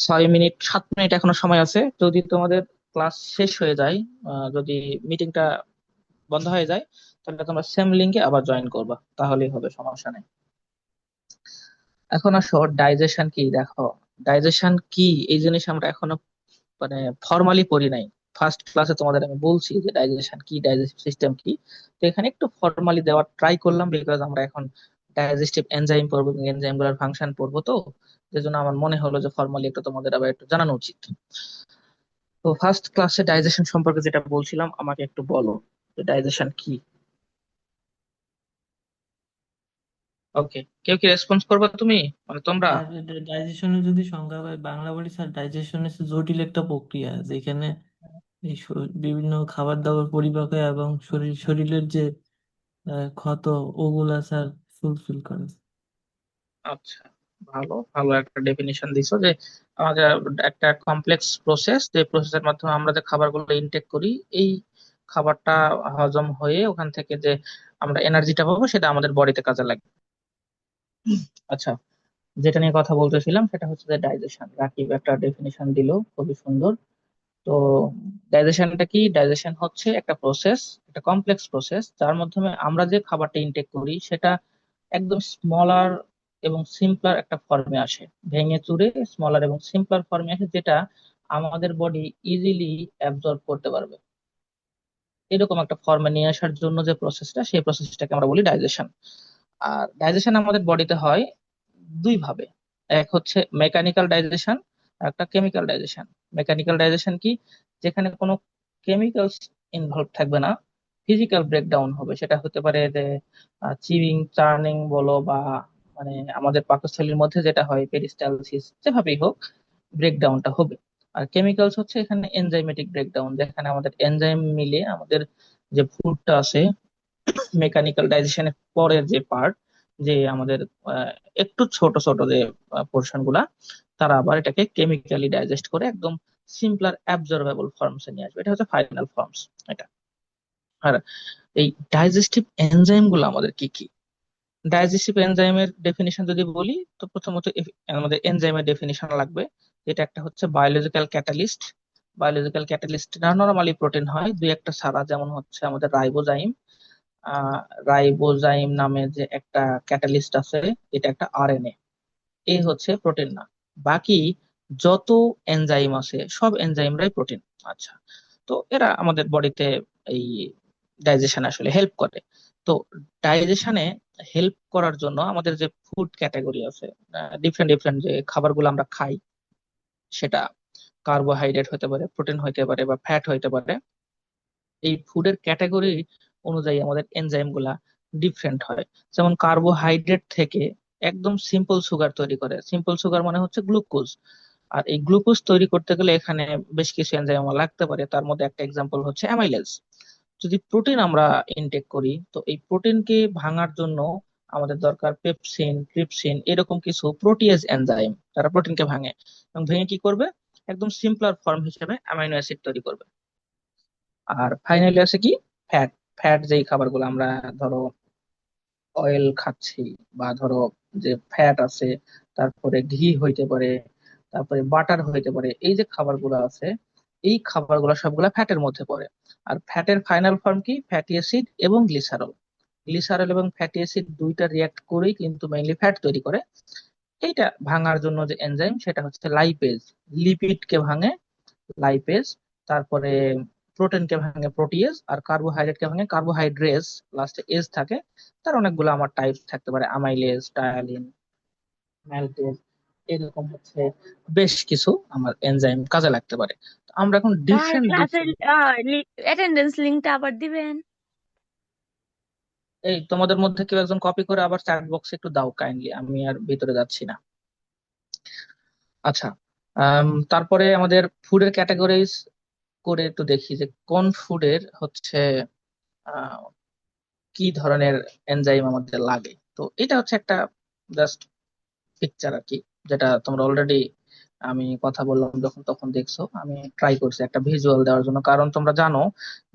6 মিনিট 7 মিনিট এখনো সময় আছে। যদি তোমাদের ক্লাস শেষ হয়ে যায়, যদি মিটিংটা বন্ধ হয়ে যায়, তাহলে তোমরা সেম লিঙ্কে আবার জয়েন করবা, তাহলেই হবে, সমস্যা নেই। এখন আসো ডাইজেশন কি। দেখো, ডাইজেশন কি এই জিনিস আমরা এখনো মানে ফর্মালি পড়ি নাই। ফার্স্ট ক্লাসে তোমাদের আমি বলছি যে ডাইজেশন কি, ডাইজেস্টিভ সিস্টেম কি। তো এখানে একটু ফর্মালি দেওয়ার ট্রাই করলাম, বিকজ আমরা এখন ডাইজেস্টিভ এনজাইম পড়বো এবং এনজাইম গুলার ফাংশন পড়বো। তো যে জন্য আমার মনে হলো যে ফর্মালি একটু তোমাদের আবার একটু জানানো উচিত। তো ফার্স্ট ক্লাসে ডাইজেশন সম্পর্কে যেটা বলছিলাম, আমাকে একটু বলো যে ডাইজেশন কি। ওকে, কেউ কি রেসপন্স করবে তুমি, মানে তোমরা? আর ডাইজেশনের যদি সংজ্ঞা বাংলা বলি স্যার, ডাইজেশন হচ্ছে জটিল একটা প্রক্রিয়া যেখানে এই বিভিন্ন খাবার দাবার পরিপাক হয় এবং শরীরের যে ক্ষত ওগুলা স্যার ফুলফিল করে। আচ্ছা, ভালো ভালো একটা ডেফিনিশন দিছো যে আমাদের একটা কমপ্লেক্স প্রসেস, যে প্রসেসের মাধ্যমে আমরা যে খাবারগুলো ইনটেক করি, এই খাবারটা হজম হয়ে ওখান থেকে যে আমরা এনার্জিটা পাবো সেটা আমাদের বডিতে কাজে লাগবে। আচ্ছা, যেটা নিয়ে কথা বলতেছিলাম সেটা হচ্ছে যে ডাইজেশন। রাকিব একটা ডেফিনিশন দিল, খুবই সুন্দর। তো ডাইজেশনটা কি? ডাইজেশন হচ্ছে একটা প্রসেস, একটা কমপ্লেক্স প্রসেস যার মাধ্যমে আমরা যে খাবারটা ইনটেক করি সেটা একদম স্মলার এবং সিম্পলার একটা ফর্মে আসে, ভেঙে চুরে স্মলার এবং সিম্পলার ফর্মে আসে, যেটা আমাদের বডি ইজিলি অ্যাবজর্ব করতে পারবে। এরকম একটা ফর্মে নিয়ে আসার জন্য যে প্রসেসটা, সেই প্রসেসটাকে আমরা বলি ডাইজেশন। আর ডাইজেশন আমাদের বডিতে হয় দুই ভাবে। এক হচ্ছে মেকানিক্যাল ডাইজেশন, একটা কেমিক্যাল ডাইজেশন। মেকানিক্যাল ডাইজেশন কি? যেখানে কোনো কেমিক্যালস ইনভলভ থাকবে না, ফিজিক্যাল ব্রেকডাউন হবে। সেটা হতে পারে যে চিউইং, চার্নিং বলো, বা মানে আমাদের পাকস্থলীর মধ্যে যেটা হয় পেরিস্টালসিস, যেভাবেই হোক ব্রেকডাউনটা হবে। আর কেমিক্যালস হচ্ছে এখানে এনজাইমেটিক ব্রেকডাউন, যেখানে আমাদের এনজাইম মিলে আমাদের যে ফুডটা আছে, মেকানিক্যাল ডাইজেশনের পরের যে পার্ট, যে আমাদের আহ, একটু ছোট ছোট যে পোর্শন গুলা, তারা আবার এটাকে কেমিক্যালি ডাইজেস্ট করে একদম সিম্পলার অ্যাবজর্বেবল ফর্মস এ নিয়ে আসবে। এটা হচ্ছে ফাইনাল ফর্মস এটা। আর এই ডাইজেস্টিভ এনজাইম গুলো আমাদের কি কি? ডাইজেস্টিভ এনজাইমের ডেফিনিশন যদি বলি, তো প্রথমত আমাদের এনজাইমের ডেফিনিশন লাগবে। যেটা একটা হচ্ছে biological catalyst. Biological catalyst normally protein হয়, দুই একটা ছাড়া, যেমন হচ্ছে আমাদের রাইবোজাইম। আহ রাইবোজাইম নামে যে একটা ক্যাটালিস্ট আছে, এটা একটা আরএনএ। এই হচ্ছে প্রোটিন না। বাকি যত এনজাইম আছে সব এনজাইমরাই প্রোটিন। আচ্ছা, তো এরা আমাদের বডিতে এই ডাইজেশন আসলে হেল্প করে। তো ডাইজেশনে হেল্প করার জন্য আমাদের যে ফুড ক্যাটাগরি আছে, ডিফারেন্ট ডিফারেন্ট যে খাবারগুলো আমরা খাই, সেটা কার্বোহাইড্রেট হতে পারে, প্রোটিন হতে পারে, বা ফ্যাট হতে পারে। এই ফুডের ক্যাটাগরি অনুযায়ী আমাদের এনজাইম গুলা ডিফারেন্ট হয়। যেমন কার্বোহাইড্রেট থেকে একদম সিম্পল সুগার তৈরি করে। সিম্পল সুগার মানে হচ্ছে গ্লুকোজ। আর এই গ্লুকোজ তৈরি করতে গেলে এখানে বেশ কিছু এনজাইম আমার লাগতে পারে। তার মধ্যে একটা এক্সাম্পল হচ্ছে অ্যামাইলেজ। যদি প্রোটিন আমরা ইনটেক করি, তো এই প্রোটিনকে ভাঙার জন্য আমাদের দরকার পেপসিন, ট্রিপসিন, এরকম কিছু প্রোটিয়েজ এনজাইম, তারা প্রোটিনকে ভাঙে এবং ভেঙে কি করবে, একদম সিম্পলার ফর্ম হিসেবে অ্যামাইনো অ্যাসিড তৈরি করবে। আর ফাইনালি আছে কি? ফ্যাট। ফ্যাট যেই খাবারগুলো আমরা, ধরো অয়েল খাচ্ছি, বা ধরো যে ফ্যাট আছে, তারপরে ঘি হইতে পারে, তারপরে বাটার হইতে পারে, এই যে খাবারগুলো আছে, এই খাবারগুলো সবগুলা ফ্যাটের মধ্যে পড়ে। আর ফ্যাটের ফাইনাল ফর্ম কি? ফ্যাটি অ্যাসিড এবং গ্লিসারল। গ্লিসারল এবং ফ্যাটি অ্যাসিড দুইটা রিয়াক্ট করেই কিন্তু মেইনলি ফ্যাট তৈরি করে। এইটা ভাঙার জন্য যে এনজাইম, সেটা হচ্ছে লাইপেজ। লিপিডকে ভাঙে লাইপেজ, তারপরে প্রোটিনকে ভাঙে প্রোটিয়েজ, আর কার্বোহাইড্রেটকে ভাঙে কার্বোহাইড্রেস। লাস্টে এজ থাকে। তার অনেকগুলো আমার টাইপ থাকতে পারে, আমাইলেজ, টায়ালিন, ম্যালটেজ, এরকম হচ্ছে বেশ কিছু আমার এনজাইম কাজে লাগতে পারে। তো আমরা এখন ভাই ডিফারেন্ট ক্লাসের ডিফারেন্ট, অ্যাটেন্ডেন্স লিঙ্কটা আবার দিবেন? এই তোমাদের মধ্যে কেউ একজন কপি করে আবার চ্যাট বক্সে একটু দাও কাইন্ডলি, আমি আর ভিতরে যাচ্ছি না। আচ্ছা, তারপরে আমাদের ফুডের ক্যাটাগরিজ করে একটু দেখি যে কোন ফুডের হচ্ছে আহ কি ধরনের এনজাইম আমাদের লাগে। তো এটা হচ্ছে একটা জাস্ট পিকচার আর কি, যেটা তোমরা অলরেডি, আমি কথা বললাম যখন তখন দেখছো। আমি ট্রাই করছি একটা ভিজুয়াল দেওয়ার জন্য, কারণ তোমরা জানো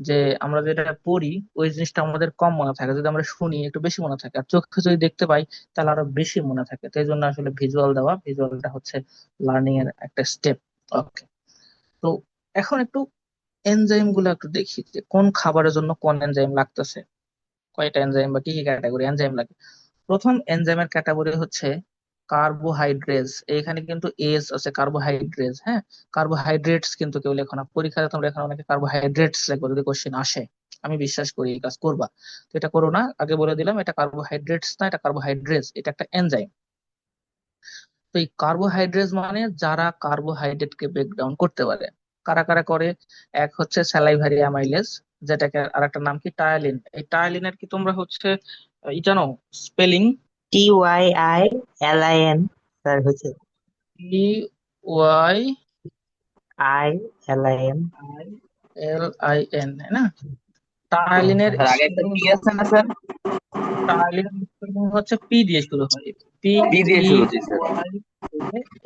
যে আমরা যেটা পড়ি ওই জিনিসটা আমাদের কম মনে থাকে, যদি আমরা শুনি একটু বেশি মনে থাকে, আর চোখে যদি দেখতে পাই তাহলে আরো বেশি মনে থাকে। তো এই জন্য আসলে ভিজুয়াল দেওয়া, ভিজুয়ালটা হচ্ছে লার্নিং এর একটা স্টেপ। ওকে, তো এখন একটু এনজাইম গুলো একটু দেখি যে কোন খাবারের জন্য কোন এনজাইম লাগতেছে, কয়টা এনজাইম বা কি কি ক্যাটাগরি এনজাইম লাগে। প্রথম এনজাইমের ক্যাটাগরি হচ্ছে কার্বোহাইড্রেস। এখানে কিন্তু এস আছে, কার্বোহাইড্রেস, হ্যাঁ। কার্বোহাইড্রেটস কিন্তু কেউ লেখো না পরীক্ষায়, তোমরা এখানে অনেকে কার্বোহাইড্রেটস লেখো যদি কোশ্চেন আসে। আমি বিশ্বাস করি এই কাজ করবা, তো এটা করো না। আগে বলে দিলাম, এটা কার্বোহাইড্রেটস না, এটা কার্বোহাইড্রেস, এটা একটা এনজাইম। তো এই কার্বোহাইড্রেস মানে যারা কার্বোহাইড্রেট কে ব্রেক ডাউন করতে পারে। কারা কারা করে? এক হচ্ছে স্যালাইভারি অ্যামাইলেজ, যেটাকে আরেকটা নাম কি টায়ালিন। এই টায়ালিনের কি তোমরা হচ্ছে ই জানো স্পেলিং? TYILIN স্যার হচ্ছে ই Y ILIN। I L I N, না? টায়ালিনের স্যার আগে একটা স্পেলিং পি আছে না স্যার? টায়ালিনের স্পেলিং হচ্ছে পি দিয়ে শুরু হয়, পি পি দিয়ে ই শুরু হচ্ছে sir. Y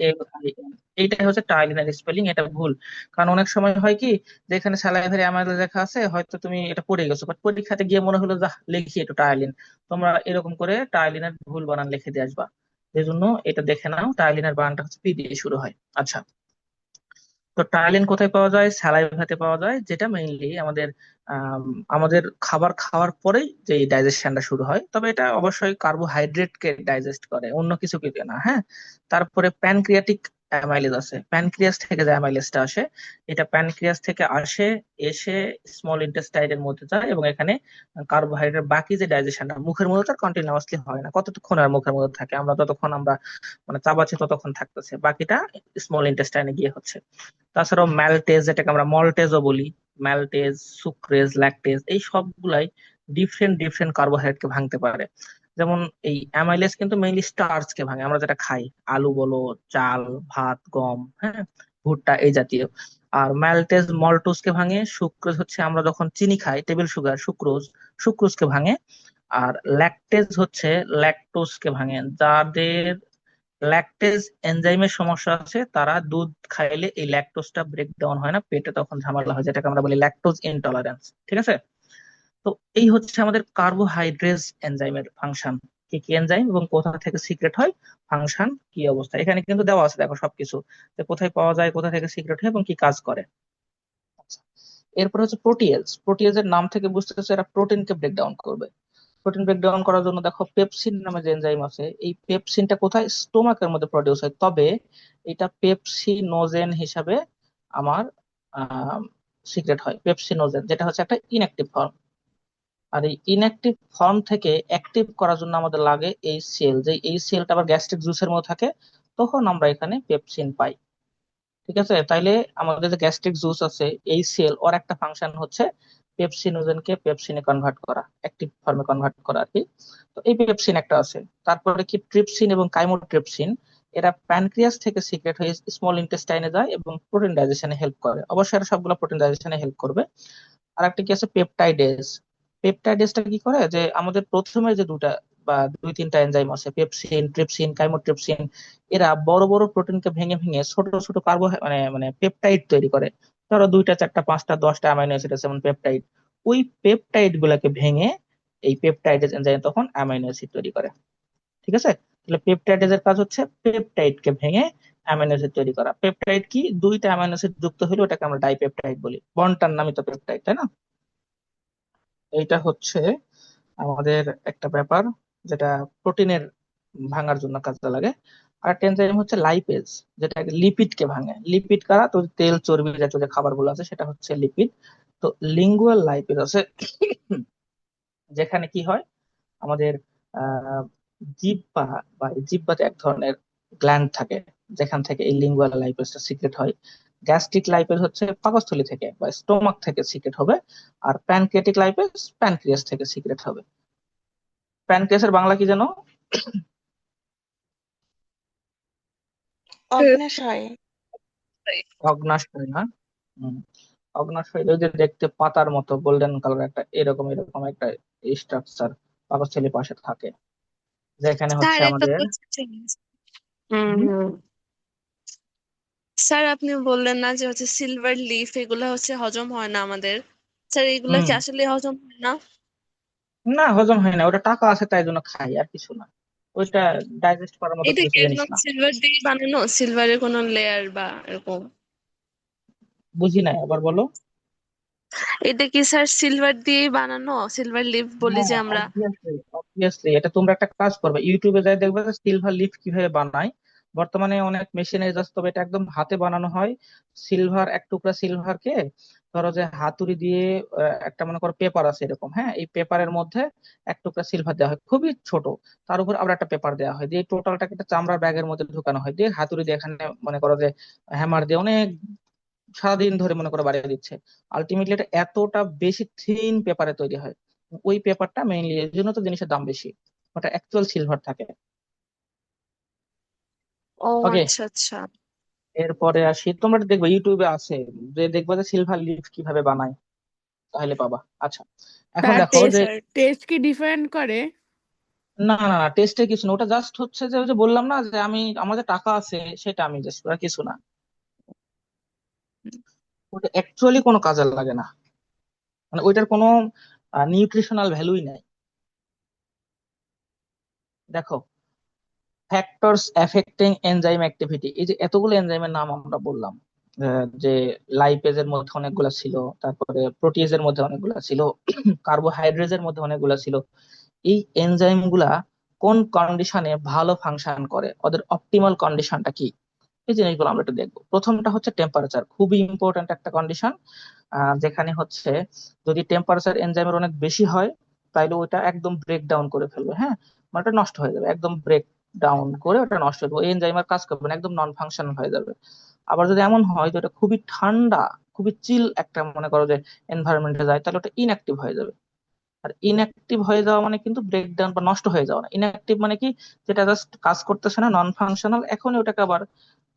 L I N. এইটাই হচ্ছে টায়ালিনের স্পেলিং। এটা ভুল, কারণ অনেক সময় হয় কি যে এখানে স্যালাইভারি অ্যামাইলেজ লেখা আছে, হয়তো তুমি এটা পড়ে গেছো, বাট পরীক্ষাতে গিয়ে মনে হলো যা লিখি একটু টায়ালিন, তোমরা এরকম করে টায়ালিনের ভুল বানান লিখে দিয়ে আসবা। এই জন্য এটা দেখে নাও, টায়ালিনের বানানটা হচ্ছে পি দিয়ে শুরু হয়। আচ্ছা, তো টায়ালিন কোথায় পাওয়া যায়? স্যালাইভাতে পাওয়া যায়, যেটা মেইনলি আমাদের আমাদের খাবার খাওয়ার পরেই যে ডাইজেশনটা শুরু হয়, তবে এটা অবশ্যই কার্বোহাইড্রেট কে ডাইজেস্ট করে, অন্য কিছু কিছু না। হ্যাঁ, তারপরে প্যানক্রিয়াটিক অ্যামাইলেজ আছে, প্যানক্রিয়াস থেকে যে অ্যামাইলেজটা আসে, এটা প্যানক্রিয়াস থেকে আসে, এসে স্মল ইন্টেস্টাইনের মধ্যে যায়, এবং এখানে কার্বোহাইড্রেট বাকি যে ডাইজেশনটা মুখের মধ্যে তার কন্টিনিউয়াসলি হয় না, কতক্ষণ আর মুখের মধ্যে থাকে, আমরা যতক্ষণ আমরা মানে চাবাচ্ছি ততক্ষণ থাকতেছে, বাকিটা স্মল ইন্টেস্টাইনে গিয়ে হচ্ছে। তাছাড়াও ম্যালটেজ, যেটাকে আমরা মল্টেজও বলি, ম্যালটেজ, সুক্রেজ, ল্যাকটেজ, এই সবগুলাই ডিফারেন্ট ডিফারেন্ট কার্বোহাইড্রেটকে ভাঙতে পারে। যেমন এই অ্যামাইলেজ কিন্তু মেইনলি স্টার্চ কে ভাঙে, আমরা যেটা খাই, আলু বলো, চাল, ভাত, গম, হ্যাঁ, ভুট্টা, এই জাতীয়। আর ম্যালটেজ মল্টোজ কে ভাঙে। সুক্রোজ হচ্ছে আমরা যখন চিনি খাই, টেবিল সুগার, সুক্রোজ, সুক্রোজ কে ভাঙে। আর ল্যাকটেজ হচ্ছে ল্যাকটোজ কে ভাঙে। যাদের ল্যাকটেজ এনজাইমের সমস্যা আছে তারা দুধ খাইলে এই ল্যাকটোজটা ব্রেক ডাউন হয় না, পেটে তখন ঝামেলা হয়, যেটাকে আমরা বলি ল্যাকটোজ ইনটলারেন্স। ঠিক আছে? তো এই হচ্ছে আমাদের কার্বোহাইড্রেজ এনজাইমের ফাংশন, কি কি এনজাইম এবং কোথা থেকে সিক্রেট হয়, ফাংশন কি অবস্থা, এখানে কিন্তু দেওয়া আছে দেখো সবকিছু, যে কোথায় পাওয়া যায়, কোথা থেকে সিক্রেট হয় এবং কি কাজ করে। আচ্ছা, এরপর হচ্ছে প্রোটিয়েজ। প্রোটিয়েজের নাম থেকে বুঝতেছে এরা প্রোটিনকে ব্রেক ডাউন করবে। প্রোটিন ব্রেক ডাউন করার জন্য দেখো পেপসিন নামে যে এনজাইম আছে, এই পেপসিনটা কোথায়, স্টোমাকের মধ্যে প্রডিউস হয়, তবে এটা পেপসিনোজেন হিসাবে আমার সিক্রেট হয়, পেপসিনোজেন, যেটা হচ্ছে একটা ইনঅ্যাক্টিভ ফর্ম। আর এই ইনঅ্যাক্টিভ ফর্ম থেকে অ্যাক্টিভ করার জন্য আমাদের লাগে এই সেল, যে এই সেলটা আবার গ্যাস্ট্রিক জুসের মধ্যে থাকে, তখন আমরা এখানে পেপসিন পাই। ঠিক আছে? তাইলে আমাদের যে গ্যাস্ট্রিক জুস আছে, এই সেল ওর একটা ফাংশন হচ্ছে পেপসিনোজেনকে পেপসিনে কনভার্ট করা, অ্যাক্টিভ ফর্মে কনভার্ট করা আর কি। তো এই পেপসিন একটা আছে। তারপরে কি ট্রিপসিন এবং কাইমোট্রিপসিন, এরা প্যানক্রিয়াস থেকে সিক্রেট হয়ে স্মল ইন্টেস্টাইনে যায় এবং প্রোটিন ডাইজেশনে হেল্প করে। অবশ্যই এরা সবগুলো প্রোটিন ডাইজেশনে হেল্প করবে। আর একটা কি আছে, পেপটাইডেজ। পেপটাইডেজটা কি করে, যে আমাদের প্রথমে যে দুটা বা দুই তিনটা এনজাইম আছে, পেপসিন, ট্রিপসিন, কাইমোট্রিপসিন, এরা বড় বড় প্রোটিনকে ভেঙে ভেঙে ছোট ছোট কার্বো মানে মানে পেপটাইড তৈরি করে। ধরো দুইটা, চারটা, পাঁচটা, 10টা অ্যামাইনো অ্যাসিড আছে যেমন পেপটাইড, ওই পেপটাইড গুলাকে ভেঙে এই পেপটাইডেজ এনজাইম তখন অ্যামাইনো অ্যাসিড তৈরি করে। ঠিক আছে? তাহলে পেপটাইডেজের কাজ হচ্ছে পেপটাইডকে ভেঙে অ্যামাইনো অ্যাসিড তৈরি করা। পেপটাইড কি, দুইটা অ্যামাইনো অ্যাসিড যুক্ত হলে ওটাকে আমরা ডাইপেপটাইড বলি, বন্ডটার নামই তো পেপটাইড, তাই না? এইটা হচ্ছে আমাদের একটা ব্যাপার, যেটা প্রোটিনের ভাঙার জন্য কাজে লাগে। আর একটা এনজাইম হচ্ছে লাইপেজ, যেটা লিপিডকে ভাঙে। লিপিড কারা, তো তেল চর্বি জাতীয় যে খাবারগুলো আছে সেটা হচ্ছে লিপিড। তো লিঙ্গুয়াল লাইপেজ আছে, যেখানে কি হয়, আমাদের আহ জিহ্বা বা এই জিহ্বাতে এক ধরনের গ্ল্যান্ড থাকে, যেখান থেকে এই লিঙ্গুয়াল লাইপেজটা সিক্রেট হয়। গ্যাস্ট্রিক লাইপেজ হচ্ছে পাকস্থলী থেকে বা স্টোমাক থেকে সিক্রেট হবে। আর প্যানক্রিয়াটিক লাইপেজ প্যানক্রিয়াস থেকে সিক্রেট হবে। প্যানক্রিয়াসের বাংলা কি জানো? অগ্ন্যাশয়। অগ্নাশয় না? হম, অগ্নাশয় ওই যে দেখতে পাতার মতো গোল্ডেন কালার একটা, এরকম এরকম একটা স্ট্রাকচার পাকস্থলীর পাশে থাকে, যেখানে স্যার হচ্ছে একটা আমাদের কোশ্চেন। হুম, স্যার আপনি বললেন না যে হচ্ছে সিলভার লিফ এগুলা হচ্ছে হজম হয় না আমাদের, স্যার এগুলা হুম, কি আসলে হজম হয় না? না হজম হয় না, ওটা টাকা আছে তাই জন্য খাই, আর কিছু না। ওইটা ডাইজেস্ট করার মতো এটা কি কিছু জিনিস একদম না। সিলভার দিয়ে বানানো, সিলভারের কোনো লেয়ার বা এরকম? বুঝি নাই, আবার বলো। এটা কি স্যার সিলভার দিয়ে বানানো, সিলভার লিফ বলি হ্যাঁ, যে আমরা? অবভিয়াসলি অবভিয়াসলি, এটা তোমরা একটা কাজ করবে, ইউটিউবে যাই দেখবে সিলভার লিফ কিভাবে বানায়। বর্তমানে অনেক মেশিনারিজ আছে, তবে এটা একদম হাতে বানানো হয়। সিলভার, এক টুকরা সিলভারকে ধরো যে হাতুড়ি দিয়ে একটা মনে করো পেপার আছে এরকম, হ্যাঁ, এই পেপারের মধ্যে এক টুকরা সিলভার দেওয়া হয় খুবই ছোট, তার উপর আবার একটা পেপার দেওয়া হয়, দিয়ে টোটালটাকে একটা চামড়া ব্যাগের মধ্যে ঢুকানো হয়, দিয়ে হাতুড়ি দিয়ে এখানে মনে করো যে হ্যামার দিয়ে অনেক সারাদিন ধরে মনে করো বাড়িয়ে দিচ্ছে। আলটিমেটলি এটা এতটা বেশি থিন পেপারে তৈরি হয়, ওই পেপারটা মেইনলি, এর জন্য তো জিনিসের দাম বেশি, ওটা অ্যাকচুয়াল সিলভার থাকে। ও ওকে, আচ্ছা আচ্ছা। এরপরে আসি, তোমরা দেখবে ইউটিউবে আছে, যে দেখবা যে সিলভার লিফ কিভাবে বানায়, তাহলে পাবা। আচ্ছা, এখন স্যার দেখো যে টেস্ট কি ডিফারেন্ট করে? না না না, টেস্টে কিছু না, ওটা জাস্ট হচ্ছে যে ওই যে বললাম না যে আমি আমার যে টাকা আছে সেটা আমি জাস্ট, ওটা কিছু না, ওটা অ্যাকচুয়ালি কোনো কাজে লাগে না, মানে ওইটার কোনো নিউট্রিশনাল ভ্যালুই নাই। দেখো, ফ্যাক্টরস এফেক্টিং এনজাইম অ্যাক্টিভিটি, এই যে এতগুলো এনজাইমের নাম আমরা বললাম, যে লাইপেজের মধ্যে অনেকগুলা ছিল, তারপরে প্রোটিয়েজের মধ্যে অনেকগুলা ছিল, কার্বোহাইড্রেজের মধ্যে অনেকগুলা ছিল। এই এনজাইম গুলা কোন কন্ডিশনে ভালো ফাংশন করে, ওদের অপটিমাল কন্ডিশনটা কি, এই জিনিসগুলো আমরা একটু দেখবো। প্রথমটা হচ্ছে টেম্পারেচার, খুবই ইম্পর্ট্যান্ট একটা কন্ডিশন, যেখানে হচ্ছে যদি টেম্পারেচার এনজাইমের অনেক বেশি হয় তাহলে ওটা একদম ব্রেক ডাউন করে ফেলবে, হ্যাঁ, মানে ওটা নষ্ট হয়ে যাবে, একদম ব্রেক ডাউন করে ওটা নষ্ট হয়ে যাবে, ওই এনজাইমের কাজ করবে না, একদম নন ফাংশনাল হয়ে যাবে। আবার যদি এমন হয় যে এটা খুবই ঠান্ডা, খুবই চিল একটা মনে করো যে এনভায়রনমেন্টে যায়, তাহলে ওটা ইনঅ্যাক্টিভ হয়ে যাবে। আর ইনঅ্যাক্টিভ হয়ে যাওয়া মানে কিন্তু ব্রেকডাউন বা নষ্ট হয়ে যাওয়া না, ইনঅ্যাক্টিভ মানে কি, যেটা জাস্ট কাজ করতেছে না, নন ফাংশনাল, এখনই ওটাকে আবার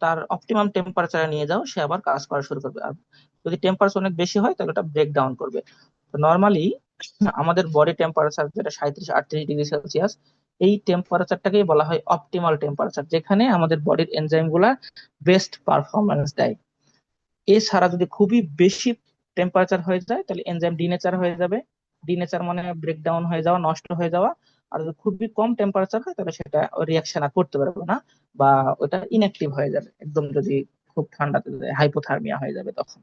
তার অপটিমাম টেম্পারেচারে নিয়ে যাও, সে আবার কাজ করা শুরু করবে। আর যদি টেম্পারেচার অনেক বেশি হয় তাহলে ওটা ব্রেক ডাউন করবে। তো নর্মালি আমাদের বডি টেম্পারেচার যেটা 37-38 ডিগ্রি সেলসিয়াস, এই টেম্পারেচারটাকেই বলা হয় অপটিমাল টেম্পারেচার, যেখানে আমাদের বডির এনজাইম গুলা বেস্ট পারফরমেন্স দেয়। এছাড়া যদি খুবই বেশি টেম্পারেচার হয়ে যায় তাহলে এনজাইম ডিনেচার হয়ে যাবে, ডিনেচার মানে ব্রেকডাউন হয়ে যাওয়া, নষ্ট হয়ে যাওয়া। আর যদি খুবই কম টেম্পারেচার হয় তাহলে সেটা রিয়াকশন আর করতে পারবে না, বা ওটা ইনঅ্যাক্টিভ হয়ে যাবে একদম, যদি খুব ঠান্ডাতে যায় হাইপোথার্মিয়া হয়ে যাবে তখন।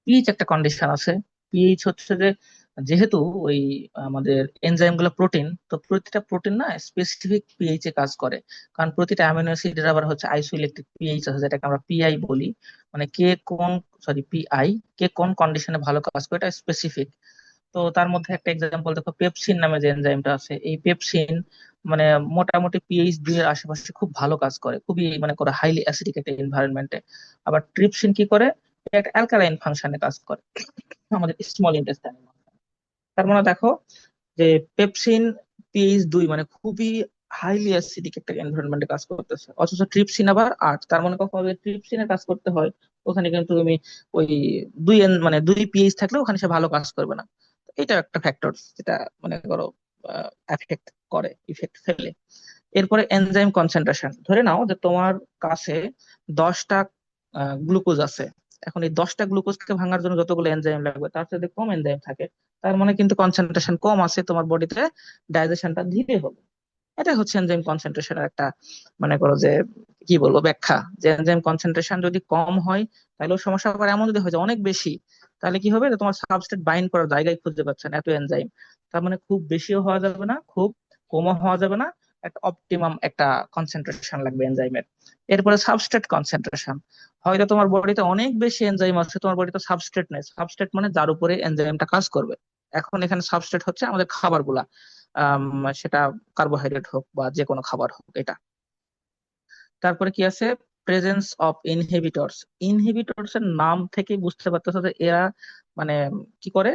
পিএইচ একটা কন্ডিশন আছে। পিএইচ হচ্ছে যে, যেহেতু ওই আমাদের এনজাইম গুলো প্রোটিন, তো প্রতিটা প্রোটিন না স্পেসিফিক পিএইচ এ কাজ করে, কারণ প্রতিটা অ্যামিনো অ্যাসিডের আবার হচ্ছে আইসোইলেকট্রিক পিএইচ আছে, যেটাকে আমরা পিআই বলি, মানে কে কোন, সরি পিআই, কে কোন কন্ডিশনে ভালো কাজ করে এটা স্পেসিফিক। তো তার মধ্যে একটা এক্সাম্পল দেখো, পেপসিন নামে যে এনজাইমটা আছে, এই পেপসিন মানে মোটামুটি পিএইচ 2 এর আশেপাশে খুব ভালো কাজ করে, খুবই মানে করে হাইলি অ্যাসিডিক একটা এনভায়রনমেন্টে। আবার ট্রিপসিন কি করে, এটা একটা অ্যালকালাইন ফাংশনে কাজ করে আমাদের স্মল ইন্টেস্টাইন। তার মানে দেখো যে পেপসিন পিএইচ 2 মানে খুবই হাইলি অ্যাসিডিক একটা এনভায়রনমেন্টে কাজ করতেছে, অথচ ট্রিপসিন আবার 8, তার মানে কখন ট্রিপসিনের কাজ করতে হয় ওখানে কিন্তু তুমি ওই মানে 2 পিএইচ থাকলে ওখানে সে ভালো কাজ করবে না। এটা একটা ফ্যাক্টর যেটা মনে করো এফেক্ট করে, ইফেক্ট ফেলে। এরপরে এনজাইম কনসেন্ট্রেশন, ধরে নাও যে তোমার কাছে 10টা গ্লুকোজ আছে, এখন এই 10টা গ্লুকোজকে ভাঙার জন্য যতগুলো এনজাইম লাগবে তার সাথে কম এনজাইম থাকে, তার মানে কিন্তু কনসেন্ট্রেশন কম আছে, তোমার বডিতে ডাইজেশনটা ধীরে হবে। এটা হচ্ছে এনজাইম কনসেন্ট্রেশনের একটা মনে করো যে কি বলবো ব্যাখ্যা, যে এনজাইম কনসেন্ট্রেশন যদি কম হয় তাহলেও সমস্যা, আবার এমন যদি হয় যে অনেক বেশি, তাহলে কি হবে, যে তোমার সাবস্ট্রেট বাইন্ড করার জায়গায় খুঁজে পাচ্ছে না এত এনজাইম। তার মানে খুব বেশিও হওয়া যাবে না, খুব কমও হওয়া যাবে না, একটা অপটিমাম একটা কনসেন্ট্রেশন লাগবে এনজাইমের। এরপরে সাবস্ট্রেট কনসেন্ট্রেশন, হয়তো তোমার বডিতে অনেক বেশি এনজাইম আছে, তোমার বডিতে সাবস্ট্রেট নেই, সাবস্ট্রেট মানে যার উপরে এনজাইমটা কাজ করবে। এখন এখানে সাবস্ট্রেট হচ্ছে আমাদের খাবারগুলা, সেটা কার্বোহাইড্রেট হোক বা যে কোনো খাবার হোক এটা। তারপরে কি আছে, প্রেজেন্স অফ ইনহিবিটরস। ইনহিবিটরস এর নাম থেকে বুঝতে পারতেছো যে এরা মানে কি করে,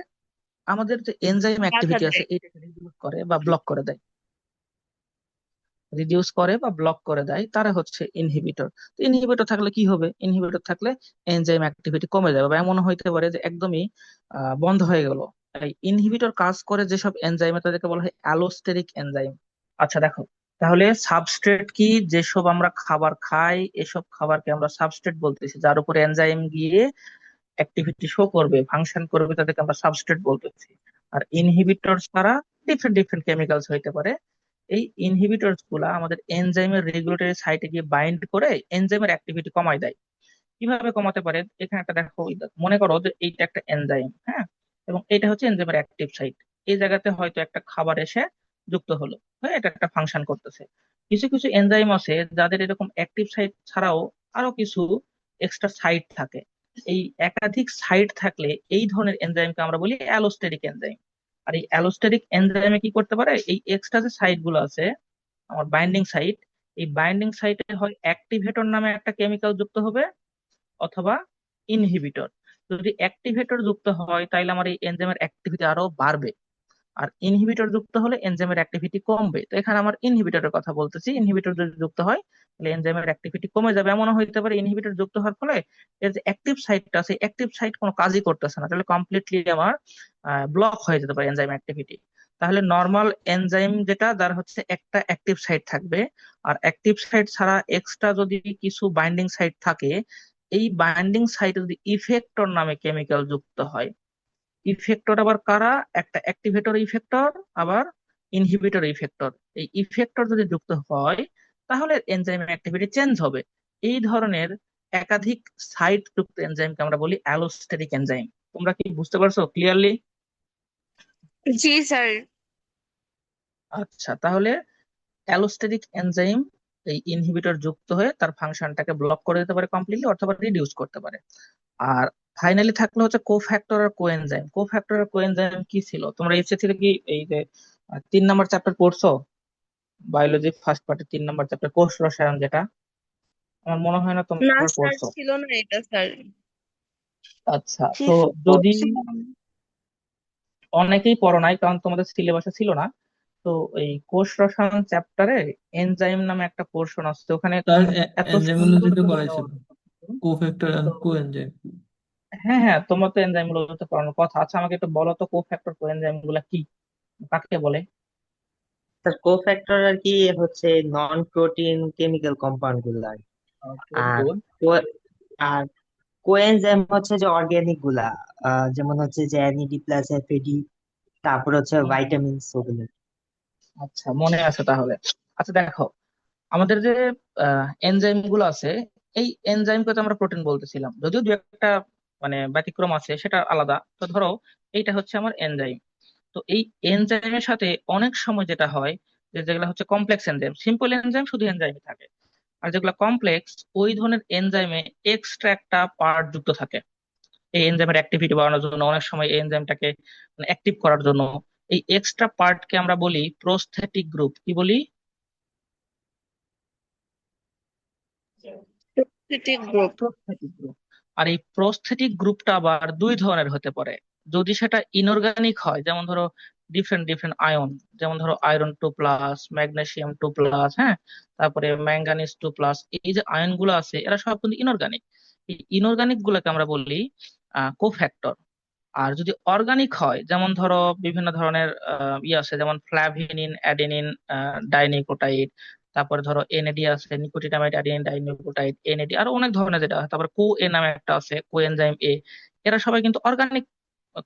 আমাদের যে এনজাইম বাধা অ্যাক্টিভিটি আছে দেয়। এটাকে রিডিউস করে বা ব্লক করে দেয়, রিডিউস করে বা ব্লক করে দেয়, তারা হচ্ছে ইনহিবিটর। তো ইনহিবিটর থাকলে কি হবে, ইনহিবিটর থাকলে এনজাইম অ্যাক্টিভিটি কমে যাবে, বা এমন হইতে পারে যে একদমই বন্ধ হয়ে গেল। এই ইনহিবিটর কাজ করে যেসব এনজাইমে, তাদেরকে বলা হয় অ্যালোস্টেরিক এনজাইম। আচ্ছা দেখো, তাহলে সাবস্ট্রেট কি, যেসব আমরা খাবার খাই এসব খাবারকে আমরা সাবস্ট্রেট বলতেছি, যার উপরে এনজাইম গিয়ে অ্যাক্টিভিটি শো করবে, ফাংশন করবে, তাদেরকে আমরা সাবস্ট্রেট বলতেছি। আর ইনহিবিটর ছাড়া ডিফারেন্ট ডিফারেন্ট কেমিক্যালস হইতে পারে, এই ইনহিবিটরস গুলা আমাদের এনজাইমের রেগুলেটরি সাইটে গিয়ে বাইন্ড করে এনজাইমের অ্যাক্টিভিটি কমায় দেয়। কিভাবে কমাতে পারে, এখানে একটা দেখো, মনে করো যে এইটা একটা এনজাইম, হ্যাঁ, এবং এটা হচ্ছে এনজাইমের অ্যাক্টিভ সাইট। এই জায়গাতে হয়তো একটা খাবার এসে যুক্ত হলো, হ্যাঁ, এটা একটা ফাংশন করতেছে। কিছু কিছু এনজাইম আছে যাদের এরকম অ্যাক্টিভ সাইট ছাড়াও আরো কিছু এক্সট্রা সাইট থাকে। এই একাধিক সাইট থাকলে এই ধরনের এনজাইমকে আমরা বলি অ্যালোস্টেরিক এনজাইম। আর এই অ্যালোস্টেরিক এনজাইমে কি করতে পারে, এই এক্সট্রা যে সাইট গুলো আছে আমার বাইন্ডিং সাইট, এই বাইন্ডিং সাইটে হয় অ্যাক্টিভেটর নামে একটা কেমিক্যাল যুক্ত হবে, অথবা ইনহিবিটর। যদি অ্যাক্টিভেটর যুক্ত হয় তাহলে আমার এই এনজাইমের অ্যাক্টিভিটি আরো বাড়বে, আর ইনহিবিটর যুক্ত হলে এনজাইমের অ্যাক্টিভিটি কমবে। তো এখানে আমার ইনহিবিটরের কথা বলতেছি, ইনহিবিটর যদি যুক্ত হয় তাহলে এনজাইমের অ্যাক্টিভিটি কমে যাবে। এমনও হইতে পারে ইনহিবিটর যুক্ত হওয়ার ফলে এর যে অ্যাক্টিভ সাইটটা আছে, অ্যাক্টিভ সাইট কোনো কাজই করতেছে না, তাহলে কমপ্লিটলি আমার ব্লক হয়ে যেতে পারে এনজাইম অ্যাক্টিভিটি। তাহলে নর্মাল এনজাইম যেটা, যার হচ্ছে একটা অ্যাক্টিভ সাইট থাকবে, আর অ্যাক্টিভ সাইট ছাড়া এক্সট্রা যদি কিছু বাইন্ডিং সাইট থাকে, এই বাইন্ডিং সাইটে যদি ইফেক্টর নামে কেমিক্যাল যুক্ত হয়, ইফেক্টর আবার কারা, একটা অ্যাক্টিভেটর ইফেক্টর, আবার ইনহিবিটর ইফেক্টর। এই ইফেক্টর যদি যুক্ত হয় তাহলে এনজাইম অ্যাক্টিভিটি চেঞ্জ হবে। এই ধরনের একাধিক সাইট যুক্ত এনজাইমকে আমরা বলি অ্যালোস্টেরিক এনজাইম। তোমরা কি বুঝতে পারছো ক্লিয়ারলি? জি স্যার। আচ্ছা, তাহলে অ্যালোস্টেরিক এনজাইম এই ইনহিবিটর যুক্ত হয়ে তার ফাংশনটাকে ব্লক করে দিতে পারে কমপ্লিটলি, অথবা রিডিউস করতে পারে। আর ফাইনালি থাকলো হচ্ছে কোফ্যাক্টর আর কোএনজাইম। কোফ্যাক্টর আর কোএনজাইম কি ছিল? তোমরা ইচ্ছে থেকে কি এই যে 3 নম্বর চ্যাপ্টার পড়ছো, বায়োলজি ফার্স্ট পার্টের 3 নম্বর চ্যাপ্টার কোষ রসায়ন, যেটা আমার মনে হয় না না তোমরা স্যার, পড়ছো। ছিল না এটা স্যার। আচ্ছা, জি তো যদি পড়ছিলাম। অনেকেই পড়ো নাই কারণ তোমাদের সিলেবাসে ছিল না, তো এই কোষ রসায়ন চ্যাপ্টারে এনজাইম নামে একটা পোর্শন আছে, ওখানে তার এত সুন্দর এনজাইমোলজিতে করে দেওয়া করাইছিল, আছে। কোফ্যাক্টর তো এন্ড কোএনজাইম। হ্যাঁ হ্যাঁ, তোমরা তো এনজাইম গুলোতে পড়ানোর কথা। আচ্ছা, আমাকে একটু বলো তো কোফ্যাক্টর কোএনজাইম গুলা কি, কাকে বলে? স্যার কোফ্যাক্টর আর কি হচ্ছে নন প্রোটিন কেমিক্যাল কম্পাউন্ড গুলা আর কি। গুড আর গুড। কো- আর কোএনজাইম হচ্ছে যে অর্গানিক গুলা, যেমন হচ্ছে যে NAD প্লাস FAD, তারপর হচ্ছে ভাইটামিনস ওগুলো। আচ্ছা, মনে আছে তাহলে। আচ্ছা দেখো, আমাদের যে এনজাইম গুলো আছে, এই এনজাইমকে তো আমরা প্রোটিন বলতেছিলাম, যদিও দু একটা মানে ব্যতিক্রম আছে, সেটা আলাদা। তো ধরো এইটা হচ্ছে আমার এনজাইম। তো এই এনজাইমের সাথে অনেক সময় যেটা হয়, যে যেগুলো হচ্ছে কমপ্লেক্স এনজাইম, সিম্পল এনজাইম শুধু এনজাইমই থাকে, আর যেগুলো কমপ্লেক্স ওই ধরনের এনজাইমে এক্সট্রা একটা পার্ট যুক্ত থাকে এই এনজাইমের অ্যাক্টিভিটি বাড়ানোর জন্য, অনেক সময় এই এনজাইমটাকে অ্যাক্টিভ করার জন্য। এই এক্সট্রা পার্টকে আমরা বলি প্রস্থেটিক গ্রুপ। কি বলি? Prosthetic group. Prosthetic group. আর এই প্রস্থেটিক গ্রুপটা আবার দুই ধরনের হতে পারে। যদি সেটা ইনঅর্গানিক হয়, যেমন ধরো ডিফারেন্ট ডিফারেন্ট আয়ন, যেমন ধরো আয়রন 2+, ম্যাগনেসিয়াম 2+, হ্যাঁ, তারপরে ম্যাঙ্গানিজ 2+, এই যে আয়ন গুলো আছে এরা সব কিন্তু ইনঅর্গানিক। এই ইনঅর্গানিক গুলোকে আমরা বলি কোফ্যাক্টর। আর যদি অর্গানিক হয়, যেমন ধরো বিভিন্ন ধরনের আছে, যেমন ফ্ল্যাভিনিন, অ্যাডেনিন, ডাইনিকোটাইড, তারপরে ধরো এনএডি আছে, নিকোটিনামাইড অ্যাডেনিন ডাইনিকোটাইড, এনএডি, আরো অনেক ধরনের যেটা হয়। তারপরে এ নামে একটা আছে, কোএনজাইম এরা সবাই কিন্তু অর্গানিক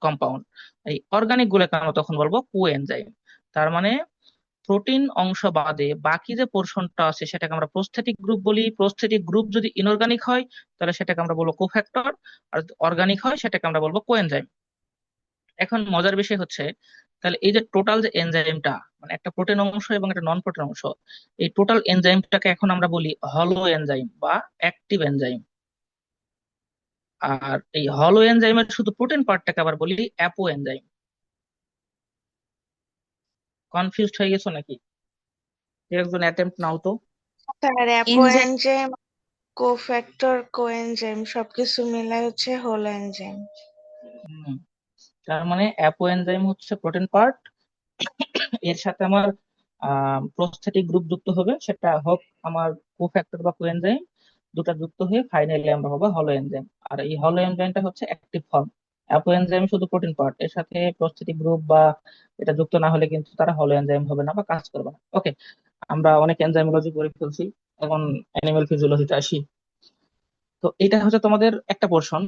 কম্পাউন্ড। এই অর্গানিক গুলোকে আমরা তখন বলবো কোএনজাইম। তার মানে প্রোটিন অংশ বাদে বাকি যে পোর্শনটা আছে সেটাকে আমরা প্রস্থেটিক গ্রুপ বলি। প্রস্থেটিক গ্রুপ যদি ইনঅর্গানিক হয় তাহলে সেটাকে আমরা বলবো কোফ্যাক্টর, আর অর্গানিক হয় সেটাকে আমরা বলবো কোএনজাইম। এখন মজার বিষয় হচ্ছে, তাহলে এই যে টোটাল যে এনজাইমটা, মানে একটা প্রোটিন অংশ এবং একটা নন প্রোটিন অংশ, এই টোটাল এনজাইমটাকে এখন আমরা বলি হলো এনজাইম বা অ্যাক্টিভ এনজাইম। আর এই হলো এনজাইমের শুধু প্রোটিন পার্টটাকে আবার বলি অ্যাপো এনজাইম। কনফিউজড হয়ে গেছো নাকি? কেউ একজন অ্যাটেম্প্ট নাও তো। Sir enzyme apoenzyme, cofactor, coenzyme সবকিছু মিলাই হচ্ছে হোল এনজাইম। হুম, তার মানে অ্যাপো এনজাইম হচ্ছে প্রোটিন পার্ট, এর সাথে আমার প্রস্থেটিক গ্রুপ যুক্ত হবে, সেটা হোক আমার কোফ্যাক্টর বা কোএনজাইম, দুটা যুক্ত হয়ে ফাইনালি আমরা হবে হলো এনজাইম। আর এই হলো এনজাইমটা হচ্ছে অ্যাক্টিভ ফর্ম। অ্যাপো এনজাইম শুধু প্রোটিন পার্ট, এর সাথে প্রস্থেটিক গ্রুপ বা এটা যুক্ত না হলে কিন্তু তারা হলো এনজাইম হবে না বা কাজ করবে না। ওকে, আমরা অনেক এনজাইমোলজি করে ফেলছি, এখন অ্যানিমেল ফিজিওলজিতে আসি। তো এটা হচ্ছে তোমাদের একটা পোর্শন।